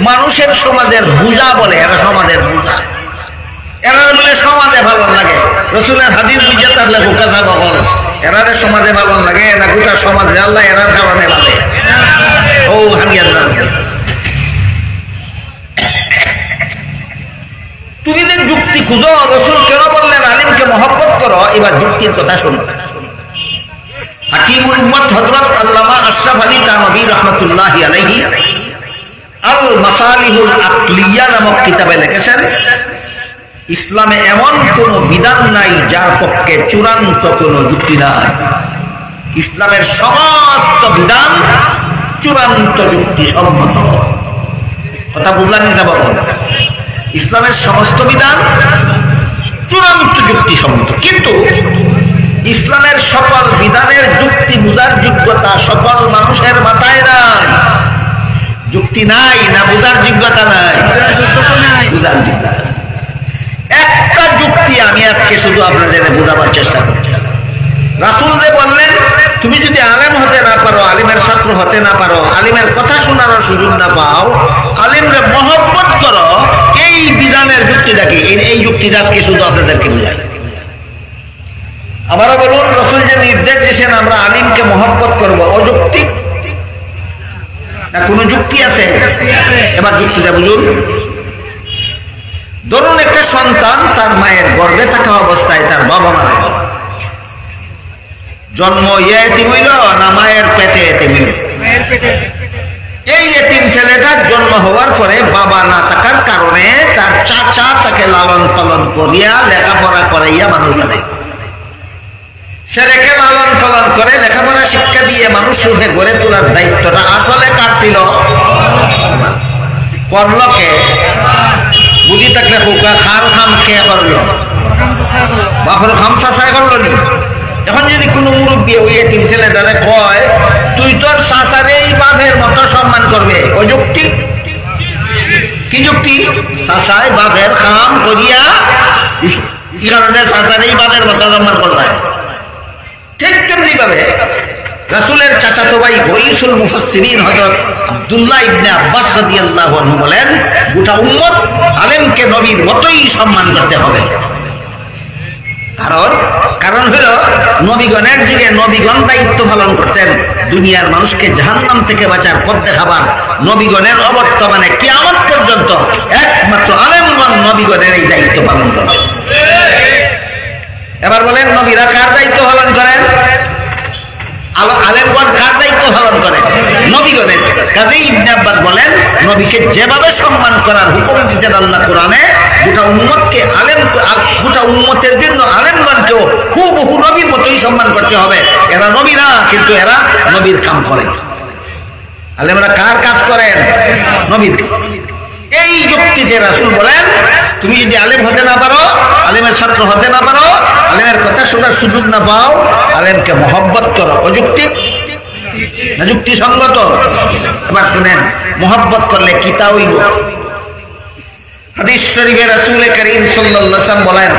মানুষের সমাজের বুঝা বলে, এরা সমাজের বুঝা, এরা বলে সমাজে ভালো লাগে। রাসূলের হাদিস বুঝে থাকলে বোকাজা বল, এরারে সমাজে ভালো লাগে না গোটা সমাজে আল্লাহ এরার কারণে ভালো। ও হামিয়া, তুমি যে যুক্তি খুঁজো, রাসূল কেন বললেন আলিমকে মহব্বত করো, এবার যুক্তির কথা শোনো। হাকিমুল উম্মত হযরত আল্লামা আশরাফ আলী থানভী রাহমাতুল্লাহি আলাইহি আল মাসালিহুল আকলিয়া নামক কিতাবে লিখেছেন, ইসলামে এমন কোন বিধান নাই যার পক্ষে চূড়ান্ত কোনো যুক্তি নাই। ইসলামের সমস্ত বিধান চূড়ান্ত যুক্তিসম্মত। কথা বুঝলানি যাব? ইসলামের সমস্ত বিধান চূড়ান্ত যুক্তিসম্মত, কিন্তু ইসলামের সকল বিধানের যুক্তি বুঝার যোগ্যতা সকল মানুষের মাথায় নাই। যুক্তি নাই না বুঝার যোগ্যতা নাই? বুঝার যোগ্যতা। একটা যুক্তি আমি আজকে শুধু আপনাদের বোঝাবার চেষ্টা করি। রাসূল যে বললেন তুমি যদি আলেম হতে না পারো, আলিমের ছাত্র হতে না পারো, আলিমের কথা শোনারও সুযোগ না পাও, আলিমরে মহব্বত করো, এই বিধানের যুক্তিটা কি? এই যুক্তিটা আজকে শুধু আপনাদেরকে বুঝাই। আবারও বলুন, রাসূল যে নির্দেশ দিয়েছেন আমরা আলিমকে মহব্বত করব, অযৌক্তিক না কোনো যুক্তি আছে? এবার যুক্তিটা বুঝুন। ধরুন একটা সন্তান তার মায়ের গর্ভে থাকা অবস্থায় তার বাবা মারা গেল, জন্ম এতিম হইল না মায়ের পেটে এতিম হইল? এই এতিম ছেলেটার জন্ম হওয়ার পরে বাবা না থাকার কারণে তার চাচা তাকে লালন পালন করিয়া লেখাপড়া করাইয়া মানুষ বানাই, ছেলেকে লালন পালন করে লেখাপড়া শিক্ষা দিয়ে মানুষ রূপে গড়ে তোলার দায়িত্বটা আসলে কার ছিল? করলো কে? বুঝি থাকলে হুকা খার খাম কে করলো? বাপর খামসা চাই করলো নি? এখন যদি কোনো মুরব্বী ওই এতিম ছেলেটারে কয় তুই তোর চাচারে এই বাপের মতো সম্মান করবে, অযৌক্তিক? কি যুক্তি? চাচাই বাপের খাম করিয়া কি কারণে চাচারে এই বাপের মতো সম্মান করবে? ঠিক তেমনি ভাবে রাসূলের চাচাতো ভাই রইসুল মুফাসসিরিন হযরত আব্দুল্লাহ ইবনে আব্বাস রাদিয়াল্লাহু আনহু বলেন গোটা উম্মত আলেমকে নবীর মতোই সম্মান করতে হবে। কারণ হলো নবীগণের যুগে নবীগণ দায়িত্ব পালন করতেন দুনিয়ার মানুষকে জাহান্নাম থেকে বাঁচার পথ দেখাবার। নবীগণের অবর্তমানে কিয়ামত পর্যন্ত একমাত্র আলেমগণ নবীগণের এই দায়িত্ব পালন করবেন। এবার বলেন নবীরা কার দায়িত্ব পালন করেন? আলেমগণ কার দায়িত্ব পালন করেন? নবীগণের। কাজেই ইবনে আব্বাস বলেন নবীকে যেভাবে সম্মান করার হুকুম দিয়েছেন আল্লাহ কোরআনে, গোটা উম্মতকে গোটা উম্মতের জন্য আলেমগণকেও হুবহু নবীর মতোই সম্মান করতে হবে। এরা নবী না, কিন্তু এরা নবীর কাম করে। আলেমরা কার কাজ করেন? নবীর কাজ। এই যুক্তিতে রাসূল বলেন তুমি যদি আলেম হতে না পারো, আলেমের ছাত্র হতে না পারো, আলেমের কথা শোনার সুযোগ না পাও, আলেমকে মহব্বত করো। অযৌক্তিক না যুক্তিসঙ্গত? এবার শুনেন মহব্বত করলে কি তা হইব? হাদিস শরীফে রাসূল করিম সাল্লাল্লাহু আলাইহি ওয়াসাল্লাম বলেন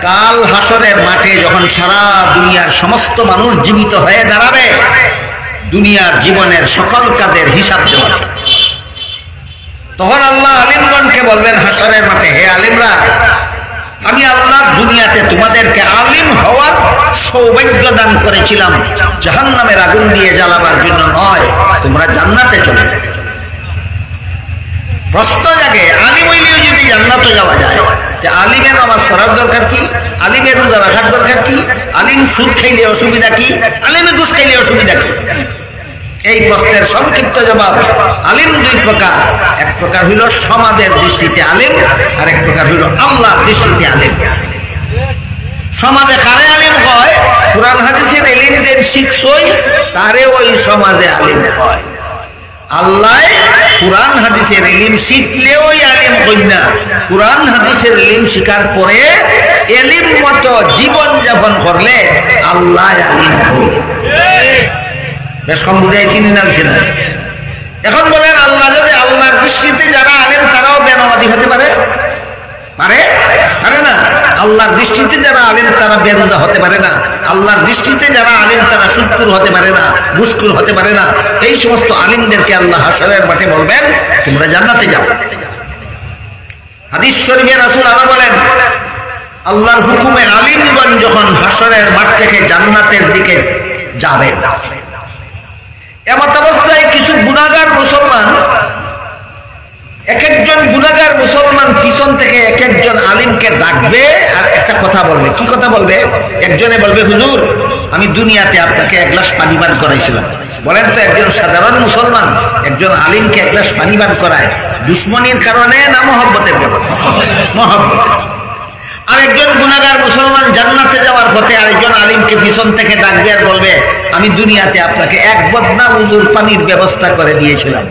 কাল হাসরের মাঠে যখন সারা দুনিয়ার সমস্ত মানুষ জীবিত হয়ে দাঁড়াবে, দুনিয়ার জীবনের সকল কাজের হিসাব দেওয়া, তখন আল্লাহ আলিমগণকে বলবেন হাসরের মাঠে, হে আলিমরা, আমি আল্লাহ দুনিয়াতে তোমাদেরকে আলিম হওয়ার সৌভাগ্য দান করেছিলাম জাহান্নামের আগুন দিয়ে জ্বালাবার জন্য নয়, তোমরা জান্নাতে চলে যাবে। প্রশ্ন জাগে আলিম হইলেও যদি জান্নাতে যাওয়া যায়, আলিমের নামাজ পড়ার দরকার কি? আলিমের রোজা রাখার দরকার কি? আলিম সুদ খাইলে অসুবিধা কি? আলিমের ঘুষ খাইলে অসুবিধা কি? এই প্রশ্নের সংক্ষিপ্ত জবাব আলিম দুই প্রকার। এক প্রকার হইল সমাজের দৃষ্টিতে আলিম, আর এক প্রকার হইল আল্লাহর দৃষ্টিতে আলিম। সমাজে কারে আলিম হয়? কুরআন হাদিসের ইলম দেন শিখছই তারে ওই সমাজে আলিম হয়। আল্লাহ কুরআন হাদিসের ইলম শিখলে ওই আলিম হই না, কুরআন হাদিসের ইলম শিকার পরে ইলম মতো জীবন যাপন করলে আল্লাহ আলিম হয়। বেশ কম বুঝাইছি না? এখন বলেন আল্লাহ যদি আল্লাহর দৃষ্টিতে যারা আলেম তারাও বেনামাজি হতে পারে? পারে না? আল্লাহর দৃষ্টিতে যারা আলেম তারা বেরোজা হতে পারে না। আল্লাহর দৃষ্টিতে যারা আলেম তারা সুদখোর হতে পারে না, ঘুষখোর হতে পারে না। এই সমস্ত আলিমদেরকে আল্লাহ হাসরের মাঠে বলবেন তোমরা জান্নাতে যাও। হাদিস শরীফে রাসূল আরো বলেন আল্লাহর হুকুমে আলিমগণ যখন হাসরের মাঠ থেকে জান্নাতের দিকে যাবেন, এমত অবস্থায় কিছু গুনাহগার মুসলমান, এক একজন গুনাহগার মুসলমান পিছন থেকে এক একজন আলিমকে ডাকবে আর একটা কথা বলবে। কি কথা বলবে? একজনে বলবে হুজুর আমি দুনিয়াতে আপনাকে এক গ্লাস পানি পান করাইছিলাম। বলেন তো একজন সাধারণ মুসলমান একজন আলিমকে এক গ্লাস পানি পান করায় দুশ্মনির কারণে না মহব্বতের কারণে? মহব্বত। আর একজন গুনাহগার মুসলমান জান্নাতে যাওয়ার পথে আরেকজন আলিমকে পিছন থেকে ডাকবে আর বলবে আমি দুনিয়াতে আপনাকে এক বদনা উজুর পানির ব্যবস্থা করে দিয়েছিলাম।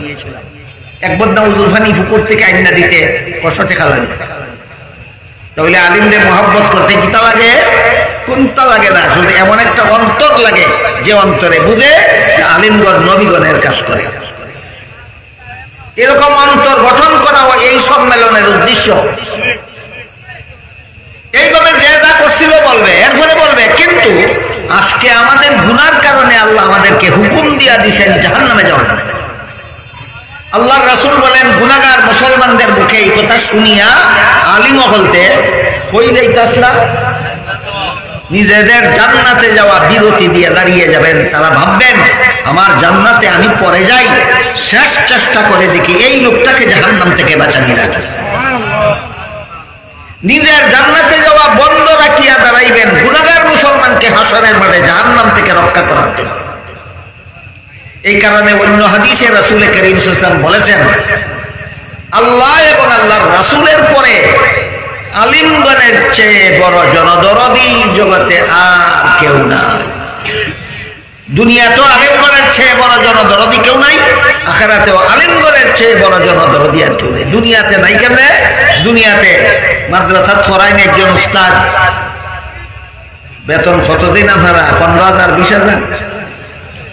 এক বদনা উজুর পানি পুকুর থেকে আইনা দিতে কষ্ট টাকা লাগে। তাহলে আলিমদের মহব্বত করতে কিতা লাগে? কোনটা লাগে না, শুধু এমন একটা অন্তর লাগে যে অন্তরে বুঝে যে আলিমগণ নবীগণের কাজ করে। এরকম অন্তর গঠন করা এই সম্মেলনের উদ্দেশ্য। এইভাবে আজকে আমাদের গুনার কারণে আল্লাহ আমাদেরকে হুকুম দিয়া দিয়েছেন জাহান্নামে যাওয়ার জন্য। আল্লাহর রাসূল বলেন, গুনাহগার মুসলমানদের মুখে এই কথা শুনিয়া আলিম হলতে কই যাইতাছলা, নিজেদের জান্নাতে যাওয়া বিরতি দিয়ে দাঁড়িয়ে যাবেন। তারা ভাববেন আমার জান্নাতে আমি পরে যাই, শেষ চেষ্টা করে দেখি এই লোকটাকে জাহান্নাম থেকে বাঁচানি রাখি। নিজের জান্নাতে যাওয়া বন্ধ রাখিয়া দাঁড়াইবেন গুনাহগার মুসলমানকে হাসরের মাঠে জাহান্নাম থেকে রক্ষা করার জন্য। এই কারণে অন্য হাদিসে রাসূল করিম সাল্লাল্লাহু আলাইহি ওয়াসাল্লাম বলেছেন, আল্লাহ এবং আল্লাহর রাসূলের পরে আলিমগণের চেয়ে বড় জনদরদি জগতে আর কেউ নাই। দুনিয়াতেও আলিমগণের চেয়ে বড় জনদরদি কেউ নাই, আখিরাতেও আলিমগণের চেয়ে বড় জনদরদি আর কেউ নেই। দুনিয়াতে নাই কেমনে? দুনিয়াতে মাদ্রাসাত পড়াইন একজন উস্তাদ, বেতন কতদিন আপনারা? 15,000 20,000।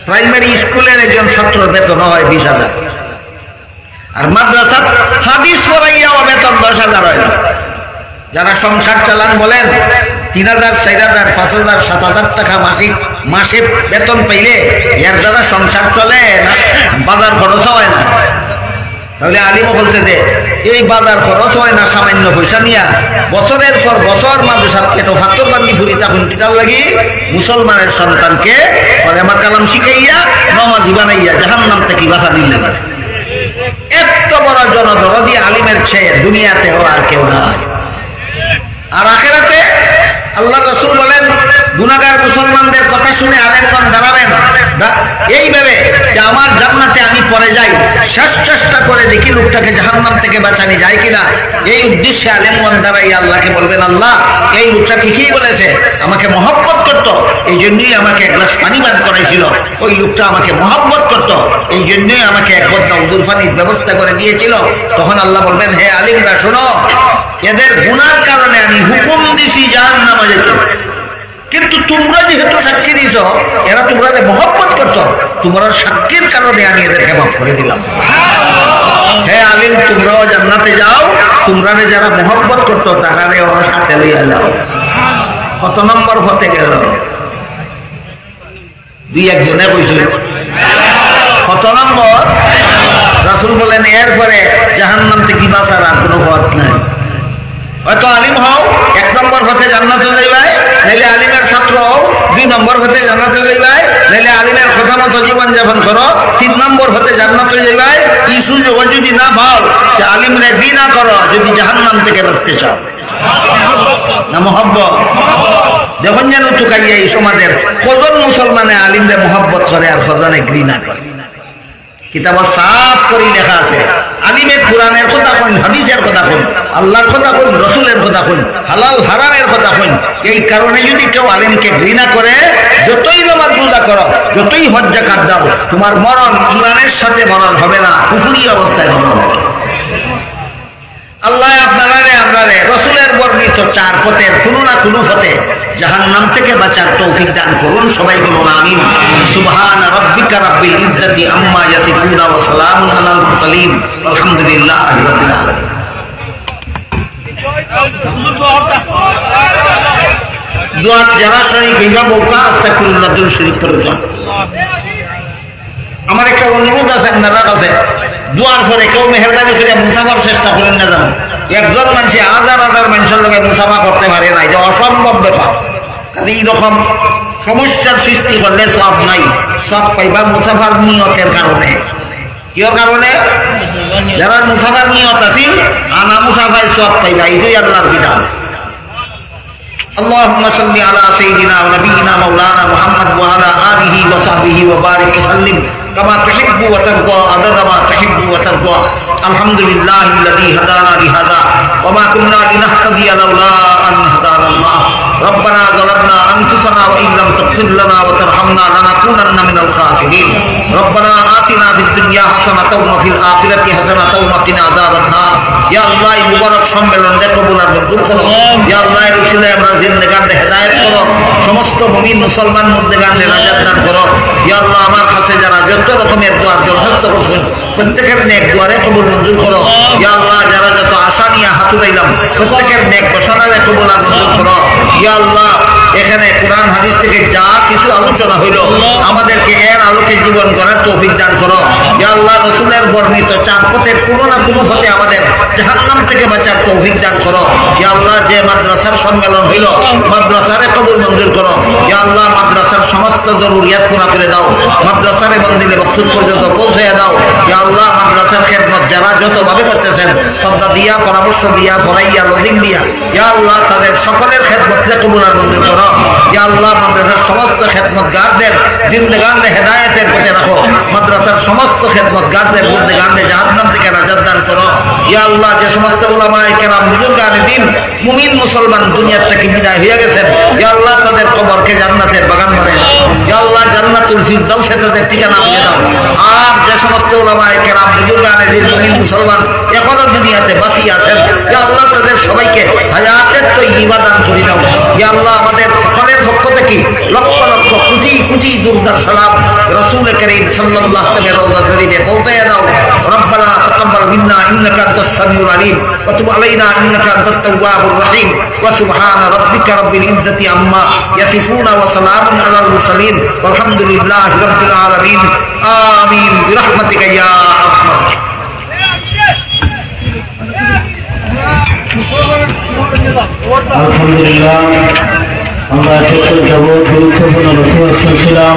প্রাইমারি স্কুলের একজন ছাত্র বেতন হয় 20,000, আর মাদ্রাসাত হাদিস পড়াইয়াও বেতন 10,000 হয় না। যারা সংসার চালান বলেন 3,000 4,000 5,000 7,000 টাকা মাসে বেতন পাইলে এর দ্বারা সংসার চলে না, বাজার খরচ হয় না। তাহলে আলিম বলতে যে এই বাজার খরচ হয় না সামান্য পয়সা নিয়া বছরের পর বছর মাদ্রাসার পেটো ভাতর বান্দি ফুরি, তখন কিতাল লাগি মুসলমানের সন্তানকে কলেমা কালাম শিখাইয়া নমাজি বানাইয়া জাহান্নাম থেকে বাঁচা নিলে পারে। এত বড় জনদরদি আলিমের চেয়ে দুনিয়াতেও আর কেউ নাই। আর আখিরাতে আল্লাহ রাসূল বলেন, গুনাহগার মুসলমানদের কথা শুনে আলেমগণ দাঁড়াবেন এইভাবে যে আমার জান্নাতে আমি পরে যাই, শেষ চেষ্টা করে দেখি লোকটাকে জাহান্নাম থেকে বাঁচানি যায় কিনা। এই উদ্দেশ্যে আলেমগণ দাঁড়াই আল্লাহকে বলবেন, আল্লাহ এই লোকটা ঠিকই বলেছে, আমাকে মহব্বত করতো, এই জন্যই আমাকে এক গ্লাস পানি পান করাইছিল। ওই লোকটা আমাকে মহব্বত করতো, এই জন্যই আমাকে এক বদ্দা উদুর পানির ব্যবস্থা করে দিয়েছিল। তখন আল্লাহ বলবেন, হে আলিমরা শোনো, এদের গুনার কারণে আমি হুকুম দিছি জাহান্নামে যেতে, কিন্তু তোমরা যেহেতু সাক্ষী দিছ, এরা তোমরা মহব্বত করতো, তোমরা সাক্ষীর কারণে আমি এদেরকে মাফ করে দিলাম। হে আলিম, তোমরাও জান্নাতে যাও, তোমরা যারা মহব্বত করতো তারারে ওর সাথে লইয়া যাও। কত নম্বর হতে গেল? 2-1 কইছে কত নম্বর? রাসূল বলেন, এরপরে জাহান্নাম থেকে বাঁচার আর কোনো পথ নাই। হয়তো আলিম হও 1 নম্বর হতে জান্নাতে যাইবাই, নাইলে আলিমের ছাত্র হও 2 নম্বর হতে জান্নাতে যাইবাই, নাইলে আলিমের কথা মতো জীবন যাপন করো 3 নম্বর হতে জান্নাতে যাইবাই। এই সুযোগ যদি না পাও যে আলিমরে ঘৃণা করো যদি জাহান্নাম থেকে বাঁচতে চাও। না মহব্বত? দেখুন যেন চুকাইয়া এই সমাজের কজন মুসলমানে আলিমরে মহব্বত করে আর কজনে ঘৃণা করে। কিতাব সাফ করে লেখা আছে, আলিমের কোরআনের কথা কইন, হাদিসের কথা কইন, আল্লাহর কথা কইন, রসুলের কথা কইন, হালাল হারামের কথা কইন। এই কারণে যদি কেউ আলিমকে ঘৃণা করে, যতই নামাজ রোজা করো, যতই হজ যাকাত দাও, তোমার মরণ ইমানের সাথে মরণ হবে না, কুফরি অবস্থায় মরণ হবে। আল্লাহ আপনারে আমরারে রসুলের বর্ণিত 4 পথের কোনো না কোনো পথে জাহান্নাম থেকে বাঁচার তৌফিক দান করুন। সবাই বলুন আমিন। সুবহান রাব্বিকা রাব্বিল ইজ্জাতি আম্মা ইয়াসিফুন ওয়া সালামুন আলাল মুরসালিন আলহামদুলিল্লাহি রাব্বিল আলামিন। দোয়া যারা শরীফ কিংবা মৌকা আস্তাগফিরুল্লাহ দুরূদ শরীফ পড়ুন। আমার একটা অনুরোধ আছে আপনাদের কাছে, দোয়ার পরে কেউ মেহরবানি করে মুসাফার চেষ্টা করেন না। জানো একজন মানুষ 1000 মানুষের লগে মুসাফা করতে পারে না, এটা অসম্ভব ব্যাপার। কাজে এইরকম সমস্যার সৃষ্টি করলে সব নাই, সব পাইবা মুসাফার নিয়তের কারণে। কিয়র কারণে? যারা মুসাফার নিয়ত আছে আনা মুসাফায় সব পাইবা, এটাই আল্লাহর বিধান। اللهم صل على سيدنا ونبينا مولانا محمد وعلى آله وصحبه وبارك وسلم كما تحب وترضى عدد ما تحب وترضى. الحمد لله الذي هدانا لهذا وما كنا لنهتدي لولا أن هدانا الله. ربنا ظلمنا أنفسنا وإن لم تغفر لنا وترحمنا لنكونن من الخاسرين. ربنا آتنا في الدنيا حسنة وفي الآخرة حسنة وقنا عذاب النار. يا الله মুবারক সম্মেলন কবুল আর মঞ্জুর করো। ইয়া আল্লাহ রসুলের আমরা জিন্দেগানে হেদায়েত করো, সমস্ত মুমিন মুসলমান মুর্দেগান নাজাত দান করো। ইয়া আল্লাহ আমার কাছে যারা যত রকমের দোয়ার দরখাস্ত করছেন প্রত্যেকের নেক দুয়ারে কবুল মঞ্জুর করো। ইয়া আল্লাহ যারা যত আশা নিয়ে হাতুরাইলাম প্রত্যেকের নেক বসানারে কবুল আর মঞ্জুর করো। ইয়া আল্লাহ এখানে কোরআন হাদিস থেকে যা কিছু আলোচনা হইল আমাদেরকে এর আলোকে জীবন গড়ার তৌফিক দান করো। ইয়া আল্লাহ রাসূলের বর্ণিত চার পথের কোনো না কোনো পথে আমাদের জাহান্নাম থেকে বাঁচার তৌফিক দান করো। ইয়া আল্লাহ যে মাদ্রাসার সম্মেলন হইল মাদ্রাসারে কবুল মঞ্জুর করো। ইয়া আল্লাহ মাদ্রাসার সমস্ত জরুরিয়াত পুরা করে দাও, মাদ্রাসারে মন্দিরে মকসুদ পর্যন্ত পৌঁছাইয়া দাও। ইয়া আল্লাহ মাদ্রাসার খেদমত যারা যতভাবে করতেছেন শ্রদ্ধা দিয়া পরামর্শ দিয়া পড়াইয়া লজিং দিয়া ইয়া আল্লাহ তাদের সকলের খেদমতকে কবুল আর মঞ্জুর করো। ইয়া আল্লাহ মাদ্রাসার সমস্ত খেদমতগারদের জিন্দেগানরে হেদায়েতের পথে রাখো, মাদ্রাসার সমস্ত খেদমতগারদের জিন্দেগানরে জাহান্নাম থেকে নাজাত দান করো। ইয়া আল্লাহ যে সমস্ত উলামায়ে কেরাম বুজুর্গানে দিন মুমিন মুসলমান দুনিয়ার থেকে বিদায় হয়ে গেছেন ইয়া আল্লাহ তাদের কবরকে জান্নাতের বাগান বানায় দাও। ইয়া আল্লাহ জান্নাতুল ফিরদাউসে তাদের ঠিকানা দিয়ে দাও। আর যে সমস্ত উলামায়ে কেরাম বুজুর্গানে দিন মুমিন মুসলমান এখনো দুনিয়াতে বাঁচিয়ে আছেন ইয়া আল্লাহ তাদের সবাইকে হায়াতের তৈয়্যিবা দান করে দাও। ইয়া আল্লাহ আমাদের সকলের পক্ষ থেকে লক্ষ লক্ষ কোটি কোটি দুরুদ সালাম রাসূল করিম সাল্লাল্লাহু আলাইহি রওজা শরীফে পৌঁছায়া দাও। রব্বানা তাকাব্বাল মিন্না ইন্নাকা আনতাস সামিউল আলিম ওয়া তুব আলাইনা ইন্নাকা আনতাত তাওয়াবুর রহিম ওয়া সুবহানা রাব্বিকা রাব্বিল ইজ্জাতি আম্মা ইয়াসিফুনা ওয়া সালামুন আলাল মুরসালিন ওয়ালহামদুলিল্লাহি রাব্বিল আলামিন আমিন বিরহমাতিকা ইয়া আরহাম। আলহামদুলিল্লাহ আমরা ছোট্ট জগৎ গুরুত্বপূর্ণ বসবাস করছিলাম।